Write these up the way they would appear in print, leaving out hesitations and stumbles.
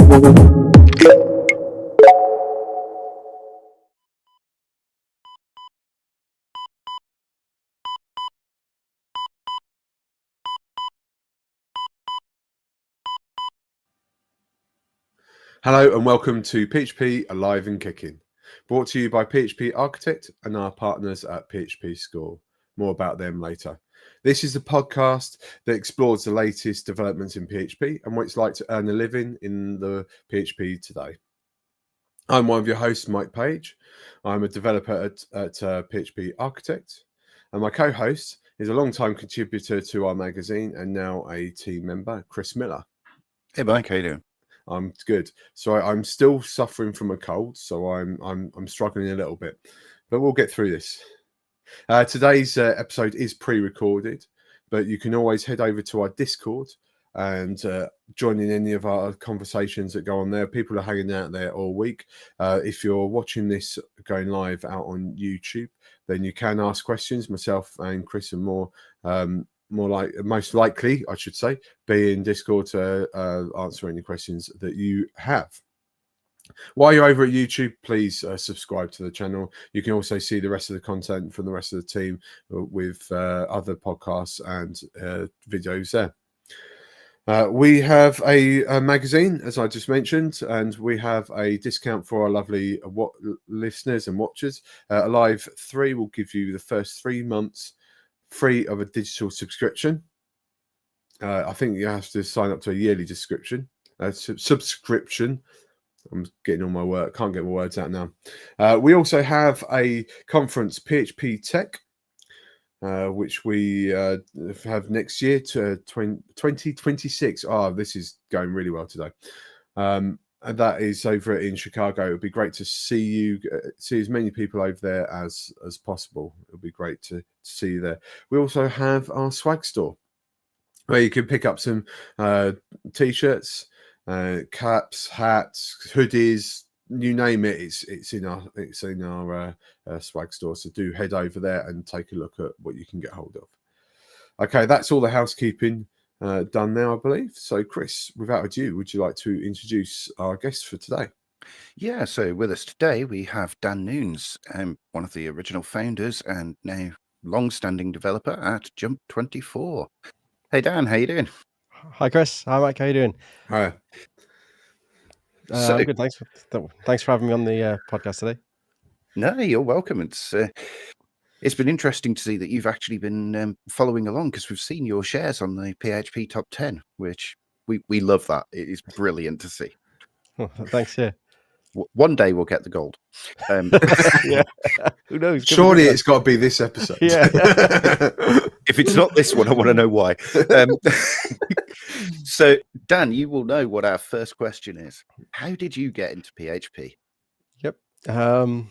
Hello and welcome to PHP Alive and Kicking, brought to you by PHP Architect and our partners at PHPScore. More about them later. This is a podcast that explores the latest developments in PHP and what it's like to earn a living in the PHP today. I'm one of your hosts, Mike Page. I'm a developer at PHP Architect, and my co-host is a long-time contributor to our magazine and now a team member, Chris Miller. Hey, Mike, how you doing? I'm good. So I'm still suffering from a cold, so I'm struggling a little bit, but we'll get through this. Today's episode is pre-recorded, but you can always head over to our Discord and join in any of our conversations that go on there. People are hanging out there all week. If you're watching this going live out on YouTube, then you can ask questions. Myself and Chris and most likely, I should say, be in Discord to answer any questions that you have. While you're over at YouTube, please subscribe to the channel. You can also see the rest of the content from the rest of the team with other podcasts and videos there. We have a magazine, as I just mentioned, and we have a discount for our lovely listeners and watchers. Alive 3 will give you the first 3 months free of a digital subscription. I think you have to sign up to a yearly subscription. I'm getting all my work. Can't get my words out now. We also have a conference, PHP Tech, which we have next year to 2026. Oh, this is going really well today. And that is over in Chicago. It would be great to see as many people over there as possible. It would be great to see you there. We also have our swag store, where you can pick up some t-shirts, caps, hats, hoodies, you name it. It's in our swag store. So do head over there and take a look at what you can get hold of. Okay, that's all the housekeeping done now, I believe. So, Chris, without ado, would you like to introduce our guest for today? Yeah, so with us today we have Dan Newns, one of the original founders and now long-standing developer at Jump24. Hey Dan, how you doing? Hi Chris, hi Mike, how you doing? Hi. I'm good. Thanks for having me on the podcast today. No, you're welcome. It's been interesting to see that you've actually been following along, because we've seen your shares on the PHP top 10, which we love that. It is brilliant to see. Oh, thanks. Yeah. One day we'll get the gold. Yeah. Who knows? Surely it's got to be this episode. Yeah. If it's not this one, I want to know why. So, Dan, you will know what our first question is. How did you get into PHP? Yep. So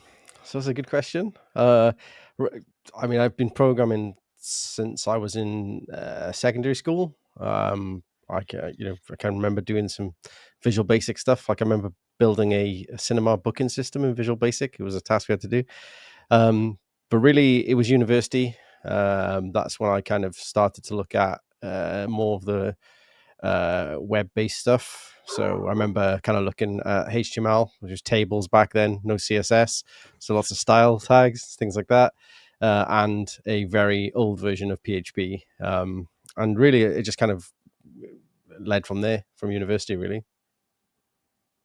that's a good question. I mean, I've been programming since I was in secondary school. I can remember doing some Visual Basic stuff. Like I remember building a cinema booking system in Visual Basic. It was a task we had to do. But really, it was university. That's when I kind of started to look at more of the web-based stuff. So I remember kind of looking at HTML, which was tables back then, no CSS, so lots of style tags, things like that, and a very old version of PHP. And really, it just kind of led from there, from university, really.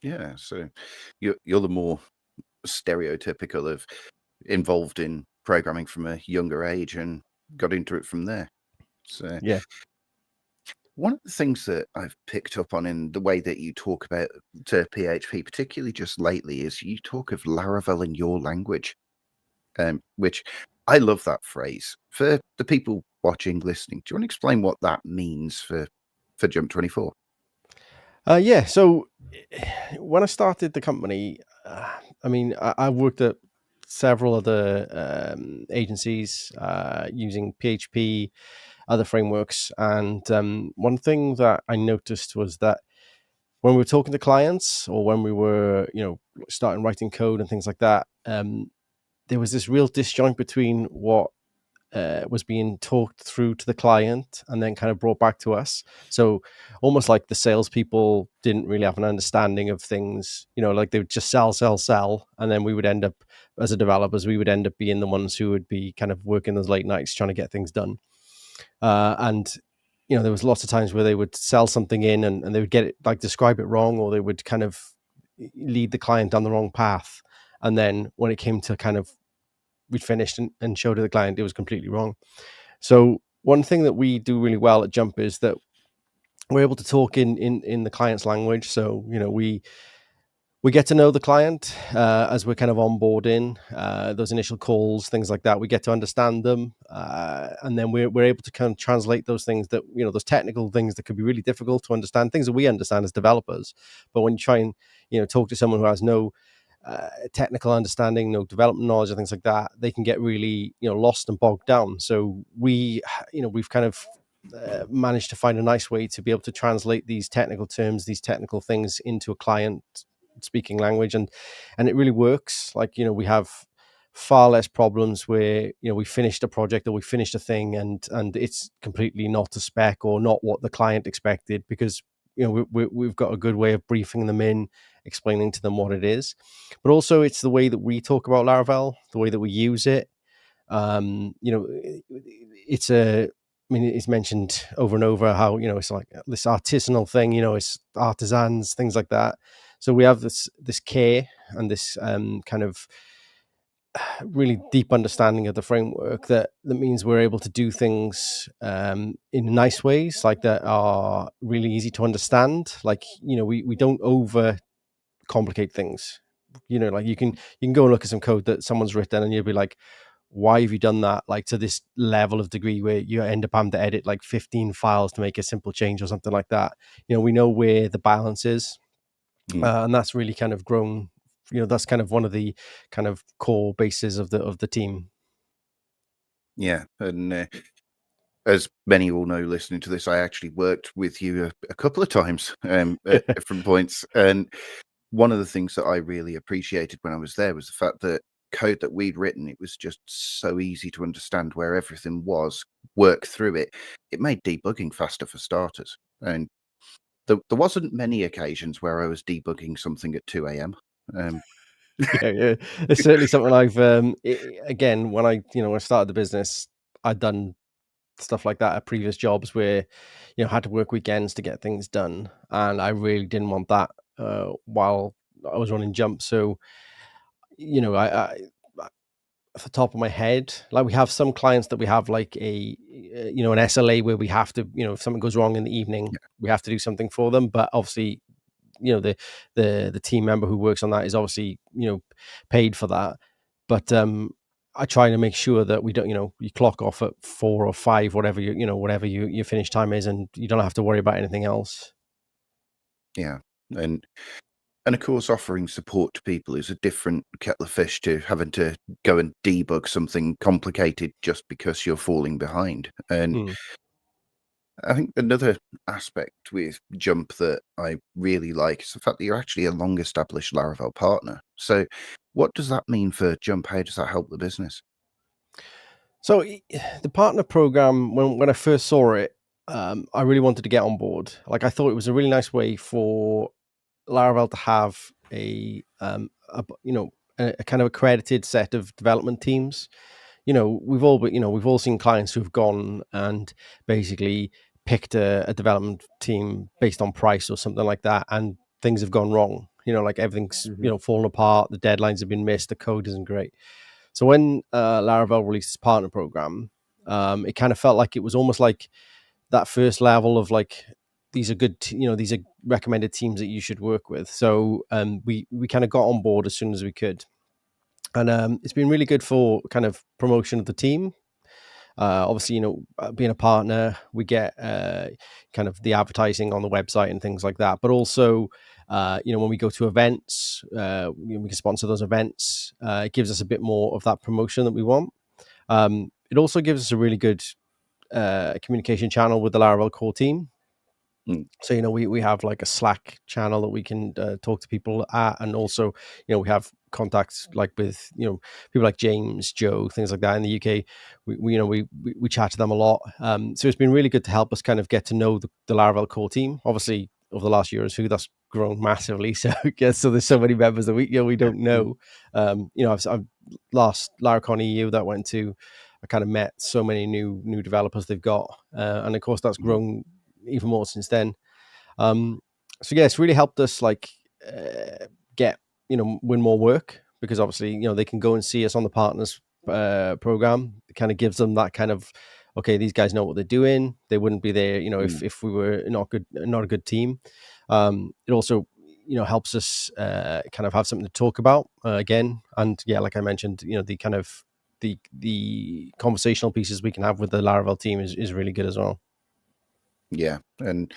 Yeah, so you're the more stereotypical of involved in programming from a younger age and got into it from there. So yeah. One of the things that I've picked up on in the way that you talk about to PHP, particularly just lately, is you talk of Laravel in your language, which I love that phrase. For the people watching, listening, do you want to explain what that means for Jump24? Yeah. So when I started the company, I mean, I worked at several other agencies using PHP, other frameworks. And one thing that I noticed was that when we were talking to clients, or when we were, starting writing code and things like that, there was this real disjoint between what was being talked through to the client and then kind of brought back to us. So almost like the salespeople didn't really have an understanding of things, like they would just sell, and then we would end up, as a developers, we would end up being the ones who would be kind of working those late nights trying to get things done. And there was lots of times where they would sell something in and they would get it, like describe it wrong, or they would kind of lead the client down the wrong path. And then when it came to kind of, we'd finished and showed to the client, it was completely wrong. So one thing that we do really well at Jump is that we're able to talk in the client's language. So, we get to know the client as we're kind of onboarding those initial calls, things like that. We get to understand them, and then we're able to kind of translate those things that, those technical things that could be really difficult to understand, things that we understand as developers. But when you try and talk to someone who has no technical understanding, no development knowledge, and things like that, they can get really lost and bogged down. So we've kind of managed to find a nice way to be able to translate these technical terms, these technical things into a client speaking language, and it really works. Like, we have far less problems where we finished a project or we finished a thing and it's completely not a spec or not what the client expected, because we've got a good way of briefing them in, explaining to them what it is. But also it's the way that we talk about Laravel, the way that we use it. It's mentioned over and over how it's like this artisanal thing, it's artisans, things like that. So we have this care and this kind of really deep understanding of the framework that means we're able to do things in nice ways, like that are really easy to understand. Like, we don't over complicate things. Like you can go and look at some code that someone's written and you'll be like, why have you done that, like to this level of degree where you end up having to edit like 15 files to make a simple change or something like that? We know where the balance is. And that's really kind of grown, that's kind of one of the kind of core bases of the team. Yeah. And as many will know listening to this, I actually worked with you a couple of times at different points. And one of the things that I really appreciated when I was there was the fact that code that we'd written, it was just so easy to understand where everything was, work through it. It made debugging faster for starters. And there wasn't many occasions where I was debugging something at 2 a.m. Yeah. It's certainly something I've, again, when I started the business, I'd done stuff like that at previous jobs where, had to work weekends to get things done. And I really didn't want that while I was running Jump. So, I off the top of my head, like we have some clients that we have like an SLA where we have to, if something goes wrong in the evening, we have to do something for them. But obviously, the team member who works on that is obviously, paid for that. But I try to make sure that we don't, you clock off at 4 or 5, whatever whatever your finish time is, and you don't have to worry about anything else. Yeah. And of course, offering support to people is a different kettle of fish to having to go and debug something complicated just because you're falling behind. And I think another aspect with Jump that I really like is the fact that you're actually a long-established Laravel partner. So what does that mean for Jump? How does that help the business? So the partner program, when I first saw it, I really wanted to get on board. Like, I thought it was a really nice way for Laravel to have a kind of accredited set of development teams. We've all seen clients who've gone and basically picked a development team based on price or something like that, and things have gone wrong. Like everything's fallen apart, the deadlines have been missed, the code isn't great. So when Laravel released its partner program, it kind of felt like it was almost like that first level of like, these are good, these are recommended teams that you should work with. So we kind of got on board as soon as we could. And it's been really good for kind of promotion of the team. Obviously, being a partner, we get kind of the advertising on the website and things like that. But also, when we go to events, we can sponsor those events. It gives us a bit more of that promotion that we want. It also gives us a really good communication channel with the Laravel core team. So, we have like a Slack channel that we can talk to people at. And also, we have contacts like with, people like James, Joe, things like that in the UK. We chat to them a lot. So it's been really good to help us kind of get to know the Laravel core team. Obviously, over the last year or two, that's grown massively. So so there's so many members that we don't know. I've last Laracon EU that went to, I kind of met so many new developers they've got. And of course, that's grown even more since then. So yeah, it's really helped us like get win more work, because obviously they can go and see us on the partners program. It kind of gives them that kind of, okay, these guys know what they're doing. They wouldn't be there if we were not a good team. It also helps us kind of have something to talk about again. And yeah, like I mentioned, the kind of the conversational pieces we can have with the Laravel team is really good as well. Yeah, and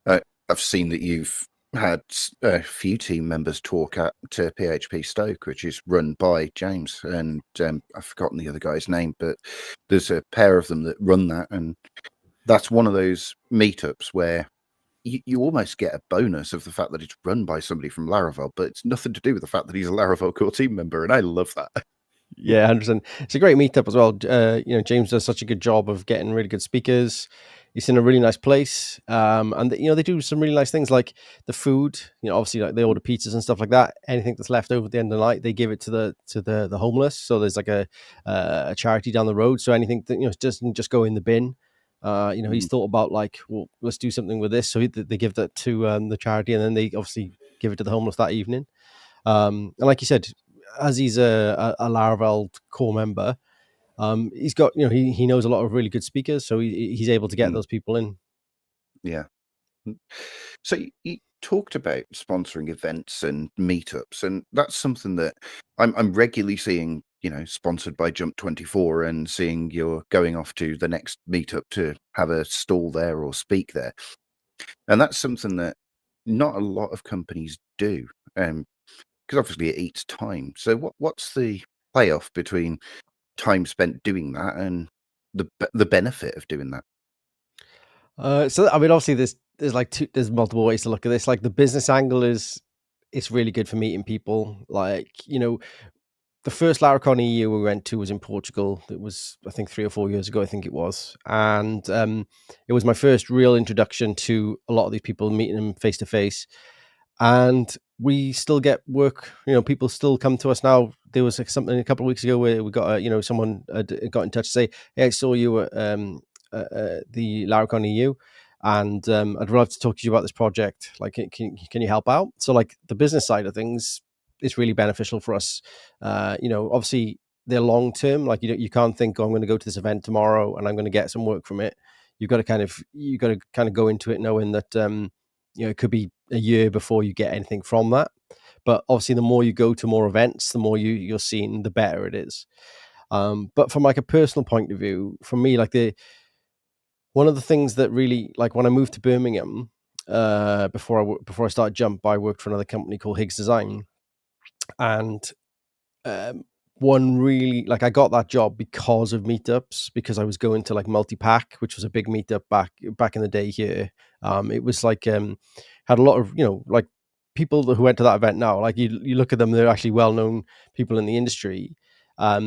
I've seen that you've had a few team members talk to PHP Stoke, which is run by James, and I've forgotten the other guy's name, but there's a pair of them that run that, and that's one of those meetups where you almost get a bonus of the fact that it's run by somebody from Laravel, but it's nothing to do with the fact that he's a Laravel core team member, and I love that. Yeah, 100%. It's a great meetup as well. James does such a good job of getting really good speakers. He's in a really nice place, and they do some really nice things like the food. Obviously, like they order pizzas and stuff like that. Anything that's left over at the end of the night, they give it to the homeless. So there's like a charity down the road. So anything that doesn't just go in the bin. He's thought about like, well, let's do something with this. So they give that to the charity, and then they obviously give it to the homeless that evening. And like you said, as he's a Laravel core member, he's got he knows a lot of really good speakers, so he's able to get those people in. Yeah. So you talked about sponsoring events and meetups, and that's something that I'm regularly seeing, sponsored by Jump24, and seeing you're going off to the next meetup to have a stall there or speak there. And that's something that not a lot of companies do, because obviously it eats time. So what's the payoff between time spent doing that and the benefit of doing that? So I mean, obviously there's multiple ways to look at this. Like the business angle it's really good for meeting people. Like the first Laracon EU we went to was in Portugal. It was, I think, 3 or 4 years ago, I think it was. And it was my first real introduction to a lot of these people, meeting them face to face. And we still get work. People still come to us now. There was something a couple of weeks ago where we got someone got in touch to say, hey, I saw you at the Laracon EU, and I'd love to talk to you about this project. Like, can you help out? So like the business side of things, it's really beneficial for us. Obviously they're long term. Like you can't think, I'm going to go to this event tomorrow and I'm going to get some work from it. You've got to kind of go into it knowing that it could be a year before you get anything from that. But obviously the more you go to more events, the more you're seeing, the better it is. But from like a personal point of view, for me, like one of the things that really, like when I moved to Birmingham, before I started Jump, I worked for another company called Higgs Design. And one really, like, I got that job because of meetups, because I was going to like Multi-Pack, which was a big meetup back in the day here. It was like had a lot of like people who went to that event now. Like you look at them, they're actually well known people in the industry. But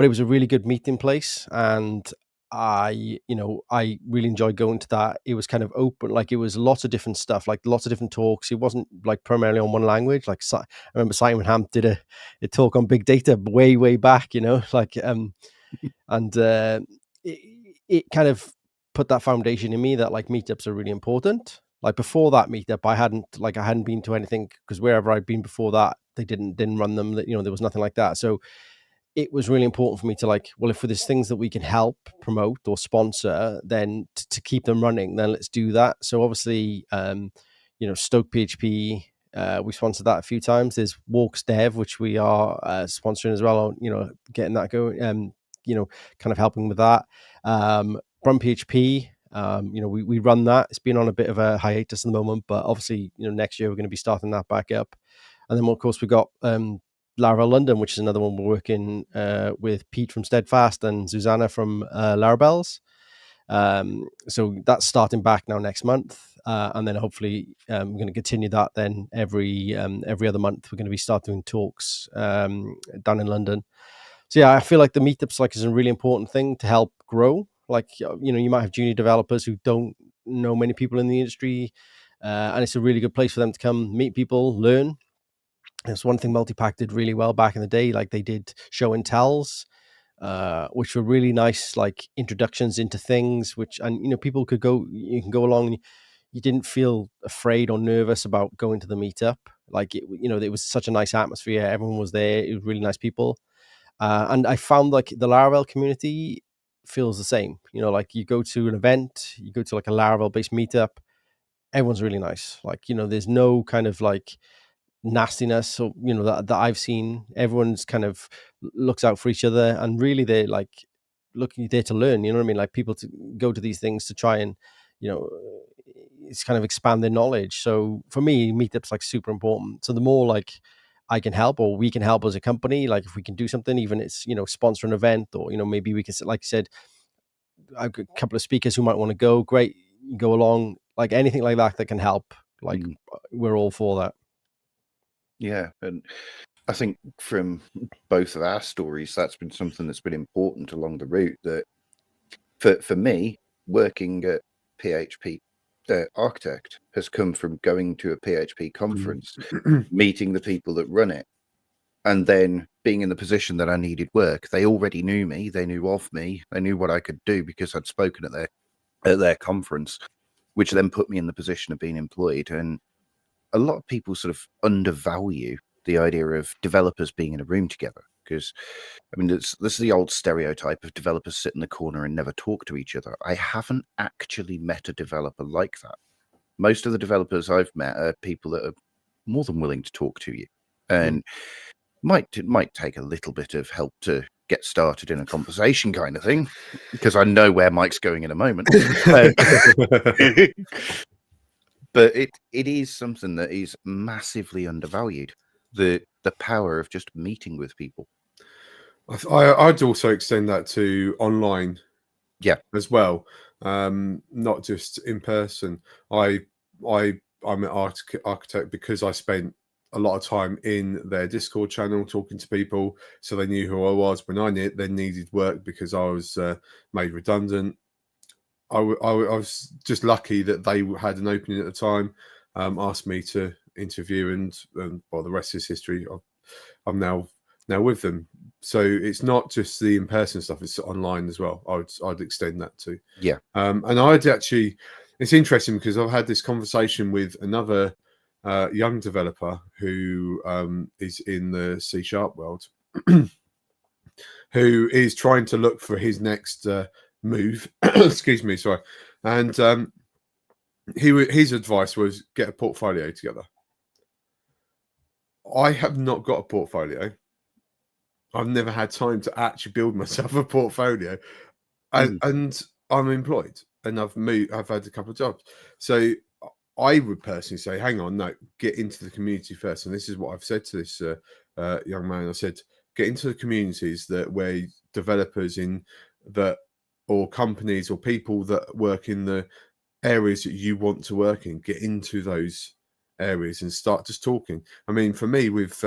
it was a really good meeting place, and I really enjoyed going to that. It was kind of open, like it was lots of different stuff, like lots of different talks. It wasn't like primarily on one language. Like I remember Simon Hamp did a talk on big data way back, like and it kind of put that foundation in me that like meetups are really important. Like before that meetup, I hadn't been to anything, because wherever I'd been before that, they didn't run them. There was nothing like that. So it was really important for me to like, well, if there's things that we can help promote or sponsor, then to keep them running, then let's do that. So obviously, Stoke PHP, we sponsored that a few times. There's Walks Dev, which we are sponsoring as well, getting that going, kind of helping with that. Run PHP, we run that. It's been on a bit of a hiatus at the moment, but obviously, next year we're going to be starting that back up. And then of course we've got Laravel London, which is another one we're working with Pete from Steadfast and Susanna from Larabel's. So that's starting back now next month, and then hopefully we're going to continue that. Then every other month we're going to be starting talks down in London. So yeah, I feel like the meetups is a really important thing to help grow. You might have junior developers who don't know many people in the industry, and it's a really good place for them to come meet people, learn. It's one thing Multipack did really well back in the day. They did show and tells, which were really nice, introductions into things. People could go. You can go along. And you didn't feel afraid or nervous about going to the meetup. It was such a nice atmosphere. Everyone was there. It was really nice people, and I found the Laravel community feels the same. You go to an event, you go to a Laravel based meetup. Everyone's really nice. There's no kind of nastiness, so that I've seen. Everyone's kind of looks out for each other, and really they're looking there to learn. You know what I mean? People to go to these things to try and it's kind of expand their knowledge. So for me, meetups super important. So the more I can help, or we can help as a company, if we can do something, even it's sponsor an event, or maybe we can, like you said, I've got a couple of speakers who might want to go. Great, you go along. Anything like that can help. We're all for that. Yeah, and I think from both of our stories, that's been something that's been important along the route. That for me, working at PHP Architect has come from going to a PHP conference, meeting the people that run it, and then being in the position that I needed work. They already knew me, they knew of me, they knew what I could do because I'd spoken at their conference, which then put me in the position of being employed. And a lot of people sort of undervalue the idea of developers being in a room together, because this is the old stereotype of developers sit in the corner and never talk to each other. I haven't actually met a developer like that. Most of the developers I've met are people that are more than willing to talk to you, and it might take a little bit of help to get started in a conversation kind of thing, because I know where Mike's going in a moment. But it is something that is massively undervalued, the power of just meeting with people. I'd also extend that to online, as well, not just in person. I'm an architect because I spent a lot of time in their Discord channel talking to people, so they knew who I was when I then needed work because I was made redundant. I was just lucky that they had an opening at the time, asked me to interview, and well, the rest is history. I'm now with them. So it's not just the in-person stuff; it's online as well. I'd extend that to. Yeah. And it's interesting because I've had this conversation with another young developer who is in the C# world, who is trying to look for his next move. Excuse me, sorry. And his advice was get a portfolio together. I have not got a portfolio. I've never had time to actually build myself a portfolio, and I'm employed, and I've had a couple of jobs. So I would personally say, hang on, no, get into the community first. And this is what I've said to this young man. I said, get into the communities where developers or companies or people that work in the areas that you want to work in, get into those areas and start just talking. For me, with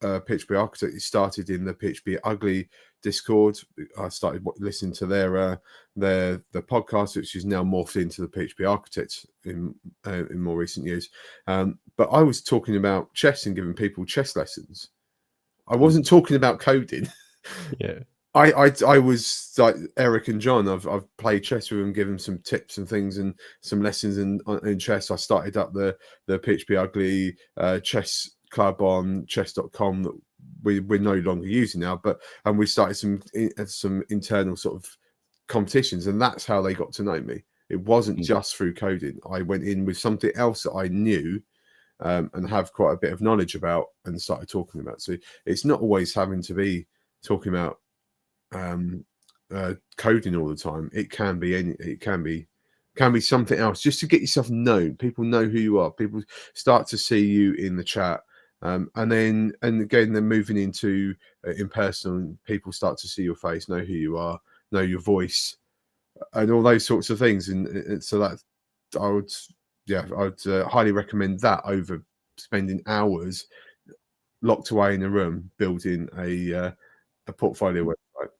PHP Architect, it started in the PHP Ugly Discord. I started listening to their the podcast, which is now morphed into the PHP Architect in more recent years. But I was talking about chess and giving people chess lessons. I wasn't talking about coding. Yeah. I was like Eric and John. I've played chess with them, given them some tips and things and some lessons in chess. I started up the PHP Ugly chess club on chess.com that we're no longer using now, and we started some internal sort of competitions, and that's how they got to know me. It wasn't just through coding. I went in with something else that I knew and have quite a bit of knowledge about, and started talking about. So it's not always having to be talking about coding all the time. It can be something else, just to get yourself known. People know who you are. People start to see you in the chat, and again, they're moving into in person. People start to see your face, know who you are, know your voice, and all those sorts of things. And so that I'd highly recommend that over spending hours locked away in a room building a portfolio website.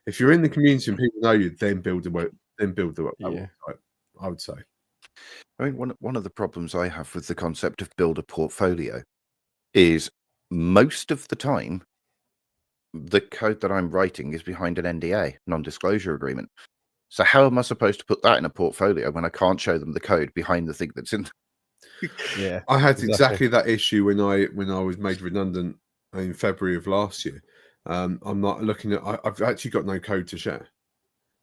If you're in the community and people know you, then build the website, I would say. I mean, one of the problems I have with the concept of build a portfolio is most of the time the code that I'm writing is behind an NDA, non-disclosure agreement. So how am I supposed to put that in a portfolio when I can't show them the code behind the thing that's in? Yeah, I had exactly that issue when I was made redundant in February of last year. I'm not looking at. I've actually got no code to share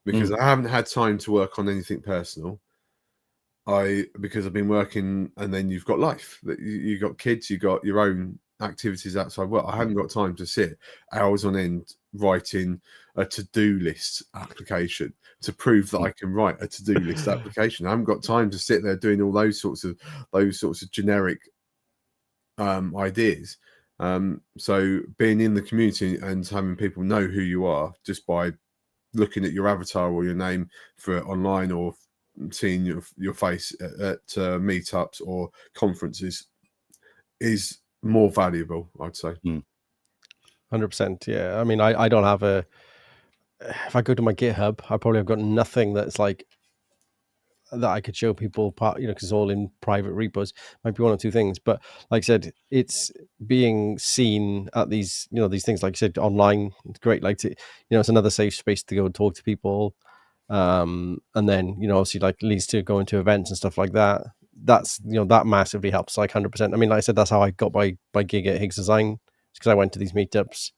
because I haven't had time to work on anything personal. Because I've been working, and then you've got life. That you got kids, you got your own activities outside work. I haven't got time to sit hours on end writing a to-do list application to prove that I can write a to-do list application. I haven't got time to sit there doing all those sorts of generic ideas. So being in the community and having people know who you are just by looking at your avatar or your name for online, or seeing your face at meetups or conferences is more valuable, I'd say. 100%. Yeah. I mean, I don't have if I go to my GitHub, I probably have got nothing that's like that I could show people, because it's all in private repos. Might be one or two things, but like I said, it's being seen at these, these things, like you said, online. It's great. Like, it's another safe space to go and talk to people. And then, obviously, like, leads to going to events and stuff like that. That's, that massively helps, like 100%. I mean, like I said, that's how I got my gig at Higgs Design, because I went to these meetups.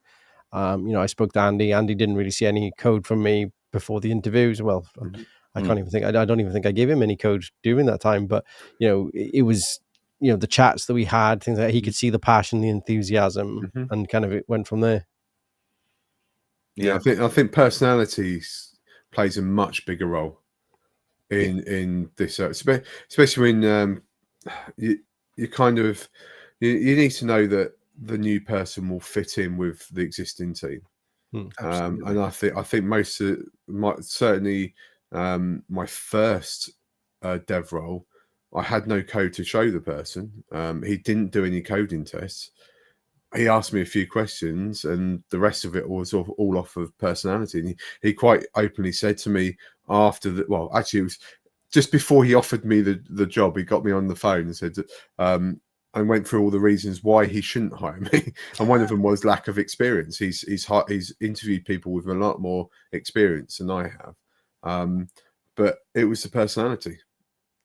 I spoke to Andy. Andy didn't really see any code from me before the interviews. Well, I can't even think. I don't even think I gave him any code during that time. But it was the chats that we had, things like that, he could see the passion, the enthusiasm, and kind of it went from there. Yeah, I think personality plays a much bigger role in this, especially when you kind of you need to know that the new person will fit in with the existing team. And I think most of certainly my first dev role, I had no code to show the person. He didn't do any coding tests. He asked me a few questions, and the rest of it was all off of personality. And he quite openly said to me after that, well, actually, it was just before he offered me the job. He got me on the phone and said, and went through all the reasons why he shouldn't hire me. And one of them was lack of experience. He's interviewed people with a lot more experience than I have. But it was the personality.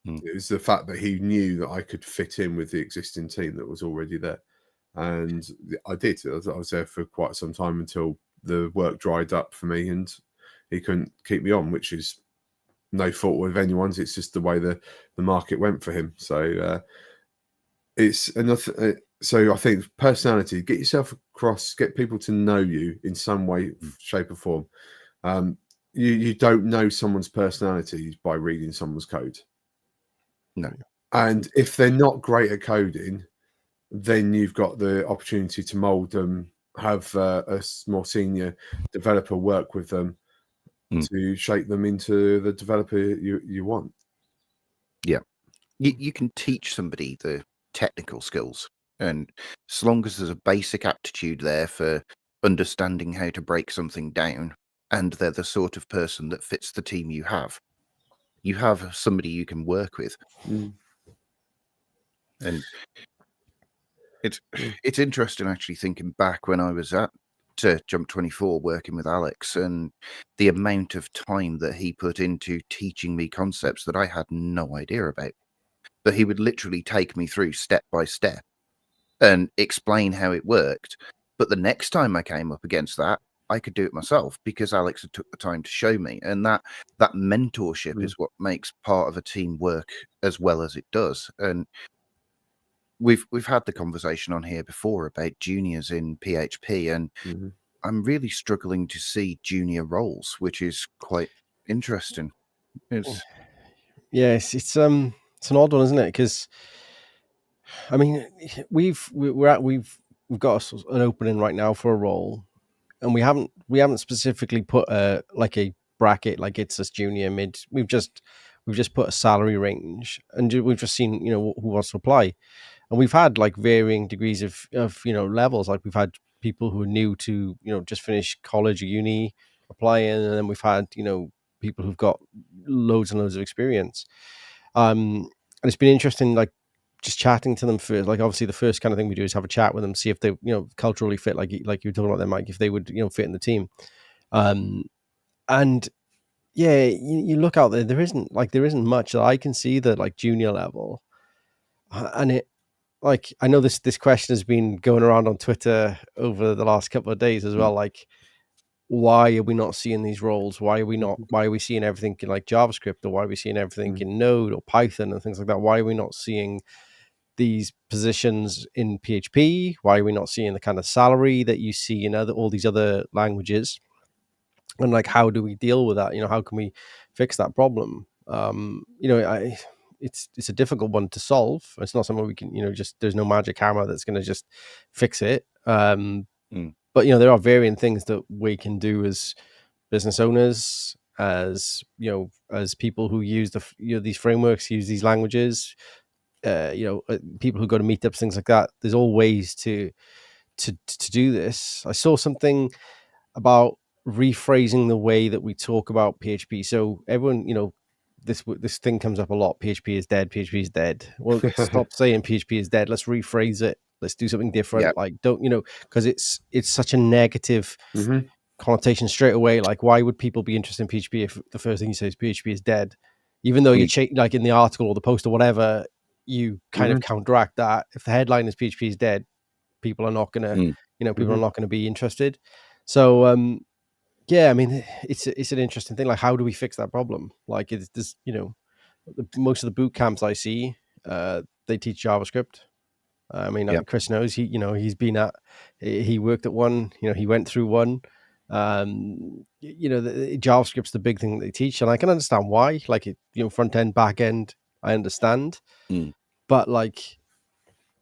It was the fact that he knew that I could fit in with the existing team that was already there. And I did. I was there for quite some time until the work dried up for me and he couldn't keep me on, which is no fault of anyone's. It's just the way the market went for him. So it's enough. So I think personality, get yourself across, get people to know you in some way, shape or form. You don't know someone's personality by reading someone's code. No. And if they're not great at coding, then you've got the opportunity to mold them, have a more senior developer work with them to shape them into the developer you want. Yeah. You can teach somebody the technical skills, and as long as there's a basic aptitude there for understanding how to break something down, and they're the sort of person that fits the team you have somebody you can work with. And it's interesting actually thinking back when I was at Jump 24 working with Alex, and the amount of time that he put into teaching me concepts that I had no idea about. But he would literally take me through step by step and explain how it worked. But the next time I came up against that, I could do it myself because Alex had took the time to show me. And that mentorship is what makes part of a team work as well as it does. And we've had the conversation on here before about juniors in PHP, and I'm really struggling to see junior roles, which is quite interesting. Yes, it's an odd one, isn't it? Because I mean, we've got an opening right now for a role, and we haven't specifically put a bracket, like it's this junior, mid. We've just put a salary range, and we've just seen, who wants to apply. And we've had like varying degrees of levels. Like we've had people who are new to, just finish college or uni applying, and then we've had, people who've got loads and loads of experience. And it's been interesting, like just chatting to them first. Like obviously the first kind of thing we do is have a chat with them, see if they, culturally fit, like you were talking about them, Mike, if they would, fit in the team. And yeah, you look out there, there isn't much that I can see that like junior level. And it, like, I know this question has been going around on Twitter over the last couple of days as well. Like, why are we not seeing these roles? Why are we seeing everything in like JavaScript, or why are we seeing everything in Node or Python and things like that? Why are we not seeing these positions in PHP? Why are we not seeing the kind of salary that you see in all these other languages? And like, how do we deal with that? How can we fix that problem? It's a difficult one to solve. It's not something we can, there's no magic hammer that's going to just fix it. But there are varying things that we can do as business owners, as as people who use these frameworks, use these languages, people who go to meetups, things like that. There's all ways to do this. I saw something about rephrasing the way that we talk about PHP. So everyone, this thing comes up a lot. PHP is dead. PHP is dead. Well, stop saying PHP is dead. Let's rephrase it. Let's do something different. Yep. Like, don't, because it's such a negative connotation straight away. Like, why would people be interested in PHP if the first thing you say is PHP is dead? Even though you like in the article or the post or whatever, you kind of counteract that. If the headline is PHP is dead, people are not gonna, people are not gonna be interested. So, yeah, I mean, it's an interesting thing. Like, how do we fix that problem? Like, it's this, most of the boot camps I see, they teach JavaScript. I mean, Chris knows, he worked at one, he went through one. The JavaScript's the big thing that they teach, and I can understand why. Like, front end, back end, I understand. But like,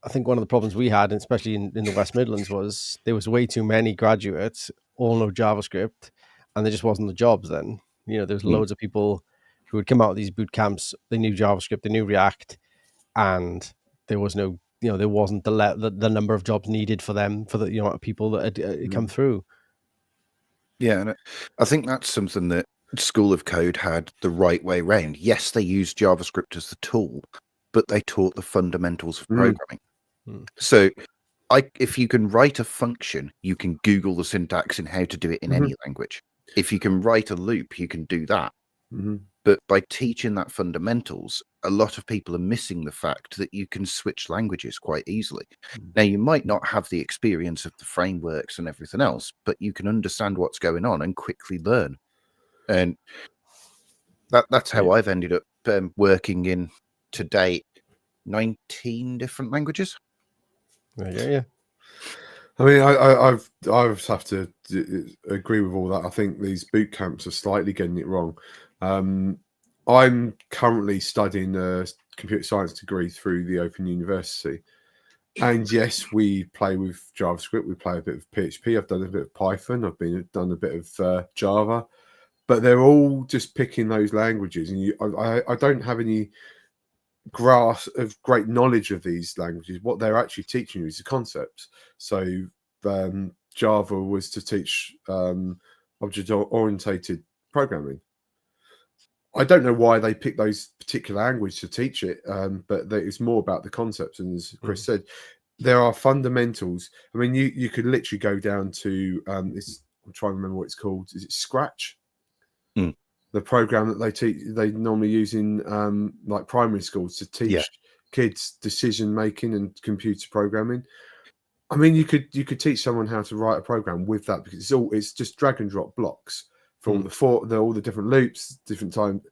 I think one of the problems we had, especially in the West Midlands, was there was way too many graduates all know JavaScript, and there just wasn't the jobs then. There's loads of people who would come out of these boot camps, they knew JavaScript, they knew React, and there was no, there wasn't the number of jobs needed for them, for the people that had come through. Yeah, and I think that's something that School of Code had the right way round. Yes, they used JavaScript as the tool, but they taught the fundamentals of programming. So if you can write a function, you can Google the syntax and how to do it in any language. If you can write a loop, you can do that. But by teaching that fundamentals, a lot of people are missing the fact that you can switch languages quite easily. Now, you might not have the experience of the frameworks and everything else, but you can understand what's going on and quickly learn. And that's how I've ended up working in, to date, 19 different languages. Yeah. I mean, I have to agree with all that. I think these boot camps are slightly getting it wrong. I'm currently studying a computer science degree through the Open University. And yes, we play with JavaScript. We play a bit of PHP. I've done a bit of Python. I've done a bit of Java. But they're all just picking those languages. And I don't have any grasp of great knowledge of these languages. What they're actually teaching you is the concepts. So Java was to teach object-oriented programming. I don't know why they picked those particular languages to teach it, but it's more about the concepts. And as Chris said, there are fundamentals. I mean, you could literally go down to I'm trying to remember what it's called. Is it Scratch? The program that they normally use in like primary schools to teach kids decision making and computer programming. I mean, you could teach someone how to write a program with that, because it's just drag and drop blocks for all the different loops, different time,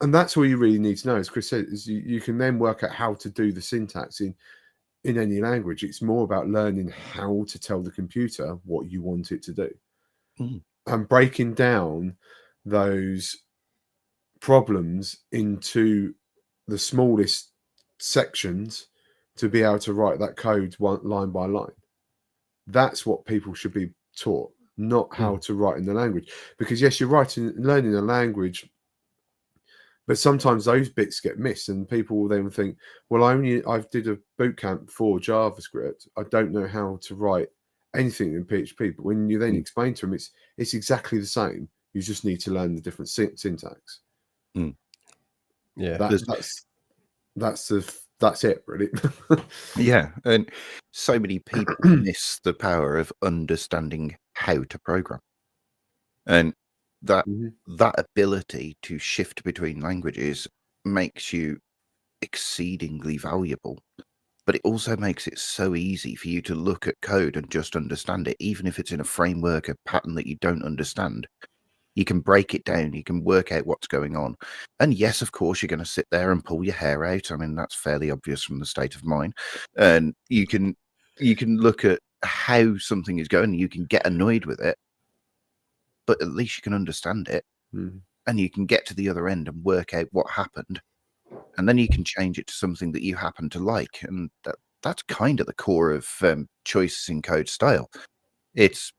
and that's all you really need to know. As Chris said, is you can then work out how to do the syntax in any language. It's more about learning how to tell the computer what you want it to do, and breaking down those problems into the smallest sections to be able to write that code line by line. That's what people should be taught. not how to write in the language. Because yes, you're learning a language, but sometimes those bits get missed, and people will then think, well, I did a boot camp for JavaScript. I don't know how to write anything in PHP. But when you then explain to them, it's exactly the same. You just need to learn the different syntax. Yeah, that's it, really. Yeah, and so many people miss the power of understanding how to program, and that ability to shift between languages makes you exceedingly valuable. But it also makes it so easy for you to look at code and just understand it, even if it's in a framework, a pattern that you don't understand. You can break it down. You can work out what's going on. And yes, of course, you're going to sit there and pull your hair out. I mean, that's fairly obvious from the state of mine. And you can look at how something is going. You can get annoyed with it, but at least you can understand it. And you can get to the other end and work out what happened. And then you can change it to something that you happen to like. And that's kind of the core of choices in code style. It's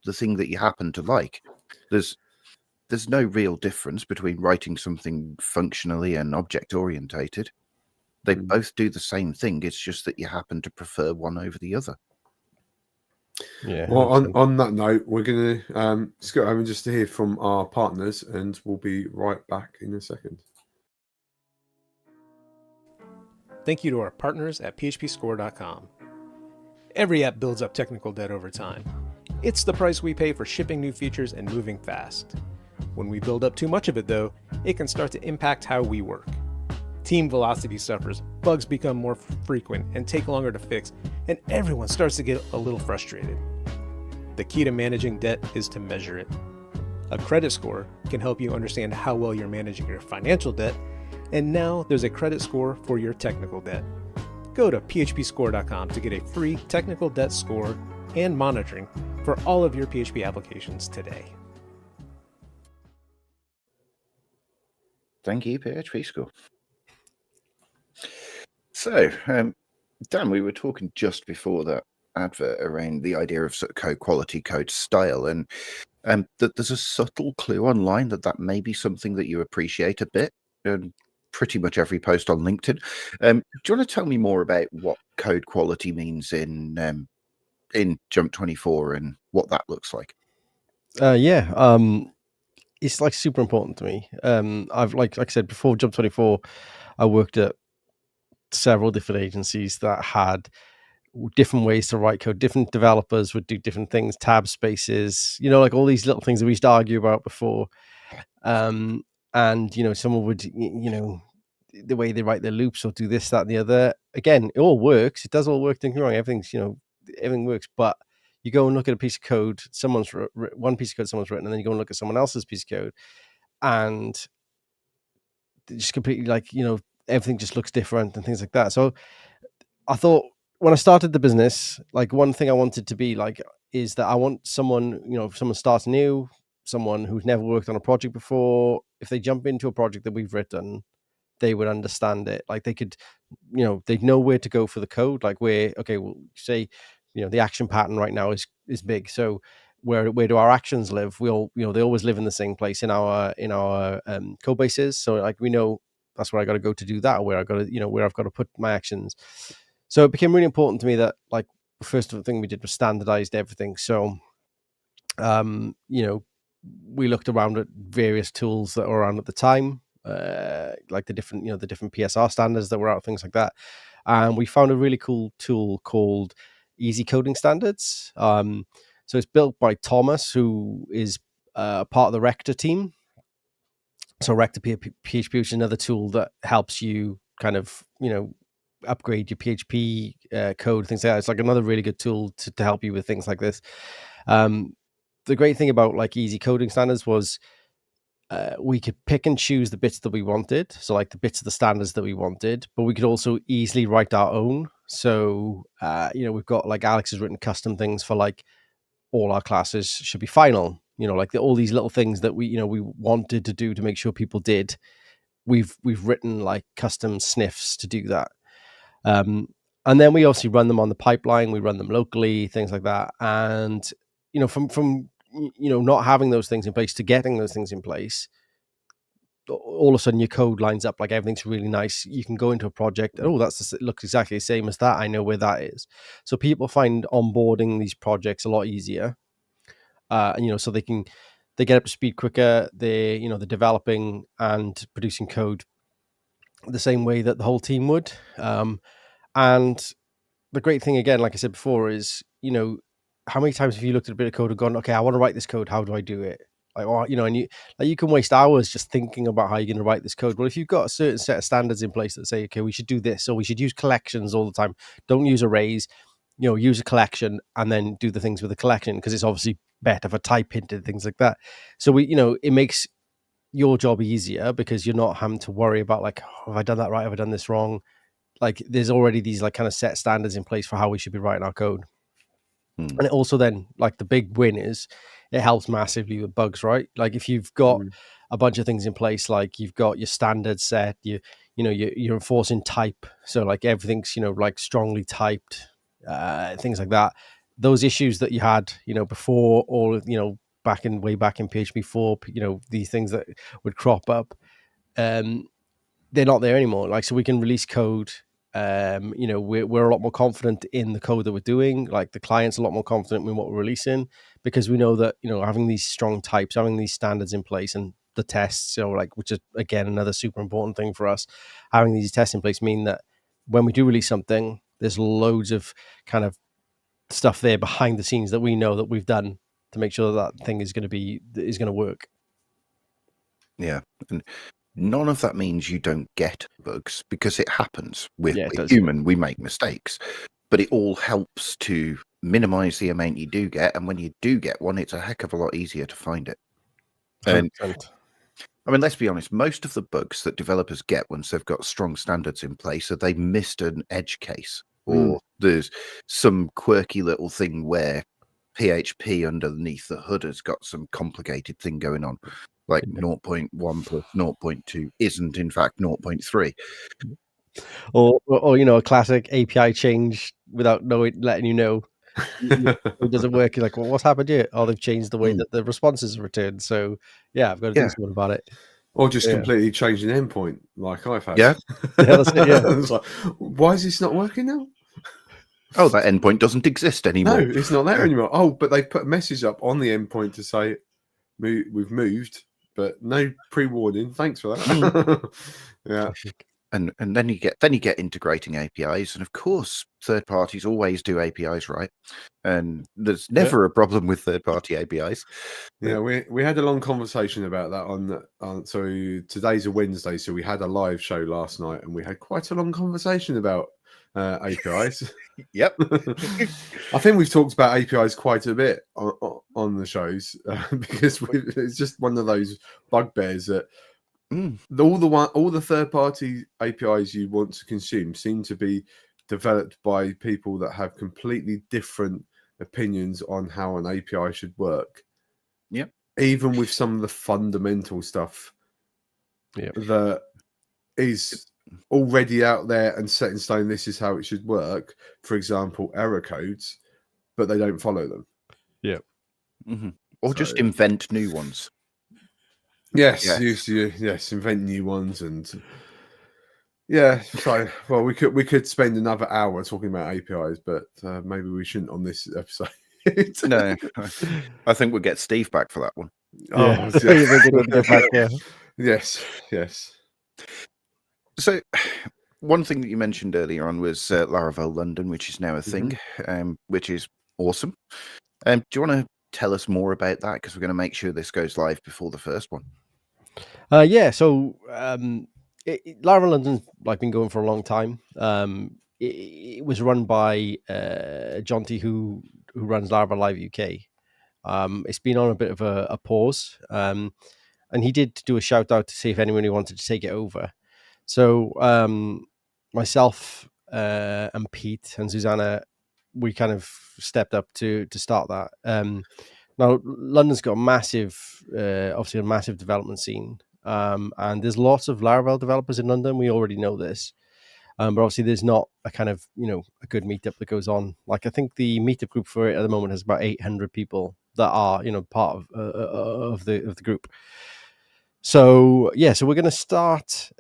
the thing that you happen to like. There's no real difference between writing something functionally and object orientated. They both do the same thing. It's just that you happen to prefer one over the other. Yeah. Well, on that note, we're going to just go over just to hear from our partners, and we'll be right back in a second. Thank you to our partners at PHPScore.com. Every app builds up technical debt over time. It's the price we pay for shipping new features and moving fast. When we build up too much of it, though, it can start to impact how we work. Team velocity suffers, bugs become more frequent and take longer to fix, and everyone starts to get a little frustrated. The key to managing debt is to measure it. A credit score can help you understand how well you're managing your financial debt, and now there's a credit score for your technical debt. Go to phpscore.com to get a free technical debt score and monitoring for all of your PHP applications today. Thank you, PHPScore. So, Dan, we were talking just before that advert around the idea of sort of code quality, code style, and that there's a subtle clue online that may be something that you appreciate a bit, and pretty much every post on LinkedIn. Do you want to tell me more about what code quality means in Jump 24 and what that looks like? It's like super important to me. I've like I said before, Jump 24, I worked at several different agencies that had different ways to write code. Different developers would do different things, tab spaces, like all these little things that we used to argue about before. And someone would, the way they write their loops or do this, that, and the other. Again, it all works. It does all work. Don't get me wrong. Everything works. But you go and look at a piece of code, one piece of code someone's written, and then you go and look at someone else's piece of code, and just completely everything just looks different and things like that. So I thought when I started the business, like one thing I wanted to be like is that I want someone, if someone starts new, someone who's never worked on a project before, if they jump into a project that we've written, they would understand it. Like they could, they'd know where to go for the code. Like say, the action pattern right now is big. So where do our actions live? They always live in the same place in our code bases. So like we know that's where I got to go to do that, or where I got to, where I've got to put my actions. So it became really important to me that like the first thing we did was standardized everything. So, we looked around at various tools that were around at the time, like the different PSR standards that were out, things like that. And we found a really cool tool called Easy Coding Standards. So it's built by Thomas, who is part of the Rector team. So Rector PHP, which is another tool that helps you kind of, upgrade your PHP code, things like that. It's like another really good tool to help you with things like this. The great thing about like Easy Coding Standards was we could pick and choose the bits that we wanted. So like the bits of the standards that we wanted, but we could also easily write our own. So, we've got like Alex has written custom things for like all our classes should be final, like all these little things that we wanted to do to make sure people did. We've written like custom sniffs to do that. And then we obviously run them on the pipeline. We run them locally, things like that. And, from not having those things in place to getting those things in place, all of a sudden your code lines up, like everything's really nice. You can go into a project, and it looks exactly the same as that. I know where that is. So people find onboarding these projects a lot easier, and so they get up to speed quicker. They're developing and producing code the same way that the whole team would. And the great thing, again, like I said before, is how many times have you looked at a bit of code and gone, okay, I want to write this code, how do I do it? And you can waste hours just thinking about how you're going to write this code. Well, if you've got a certain set of standards in place that say, okay, we should do this, or we should use collections all the time, don't use arrays, use a collection and then do the things with a collection, because it's obviously better for type hinted, things like that. So it makes your job easier, because you're not having to worry about, like, have I done that right? Have I done this wrong? Like, there's already these like kind of set standards in place for how we should be writing our code. And it also then, like, the big win is it helps massively with bugs, right? Like, if you've got a bunch of things in place, like you've got your standard set, you're enforcing type, so like everything's like strongly typed, things like that. Those issues that you had before, or way back in PHP 4, these things that would crop up, they're not there anymore. Like, so we can release code. We're a lot more confident in the code that we're doing. Like, the client's a lot more confident in what we're releasing, because we know that having these strong types, having these standards in place, and the tests, which is again another super important thing for us, having these tests in place mean that when we do release something, there's loads of kind of stuff there behind the scenes that we know that we've done to make sure that thing is going to work. Yeah, and none of that means you don't get bugs, because it happens. We're human, we make mistakes, but it all helps to minimize the amount you do get. And when you do get one, it's a heck of a lot easier to find it. And 100%. I mean, let's be honest, most of the bugs that developers get once they've got strong standards in place are they missed an edge case, or there's some quirky little thing where PHP underneath the hood has got some complicated thing going on, like 0.1 plus 0.2 isn't in fact 0.3. Or a classic API change without letting you know. It doesn't work. You're like, well, what's happened here? Oh, they've changed the way that the responses are returned. So yeah, I've got to do something about it. Or just completely changing the endpoint, like I've had. Yeah, that's it. Yeah, it's like, why is this not working now? Oh, that endpoint doesn't exist anymore. No, it's not there anymore. Oh, but they put a message up on the endpoint to say we've moved, but no pre-warning. Thanks for that. Yeah. And then you get integrating APIs, and of course third parties always do APIs right, and there's never a problem with third party APIs. Yeah, we had a long conversation about that so today's a Wednesday, so we had a live show last night, and we had quite a long conversation about APIs. Yep. I think we've talked about APIs quite a bit on the shows, because it's just one of those bugbears that all the third-party APIs you want to consume seem to be developed by people that have completely different opinions on how an API should work. Yep. Even with some of the fundamental stuff that is already out there and set in stone, this is how it should work. For example, error codes, but they don't follow them. Yeah. Mm-hmm. Or just invent new ones. Yes, invent new ones, and so well, we could spend another hour talking about APIs, but maybe we shouldn't on this episode. No, I think we'll get Steve back for that one. Yes. So, one thing that you mentioned earlier on was Laravel London, which is now a thing, which is awesome. Do you want to tell us more about that? Because we're going to make sure this goes live before the first one. So Laravel London's been going for a long time. It was run by Jonty, who runs Laravel Live UK. It's been on a bit of a pause, and he did do a shout out to see if anyone wanted to take it over. So myself and Pete and Susanna, we kind of stepped up to start that. Now London's got obviously a massive development scene, and there's lots of Laravel developers in London. We already know this, but obviously there's not a kind of a good meetup that goes on. Like, I think the meetup group for it at the moment has about 800 people that are part of the group. So yeah, so we're going to start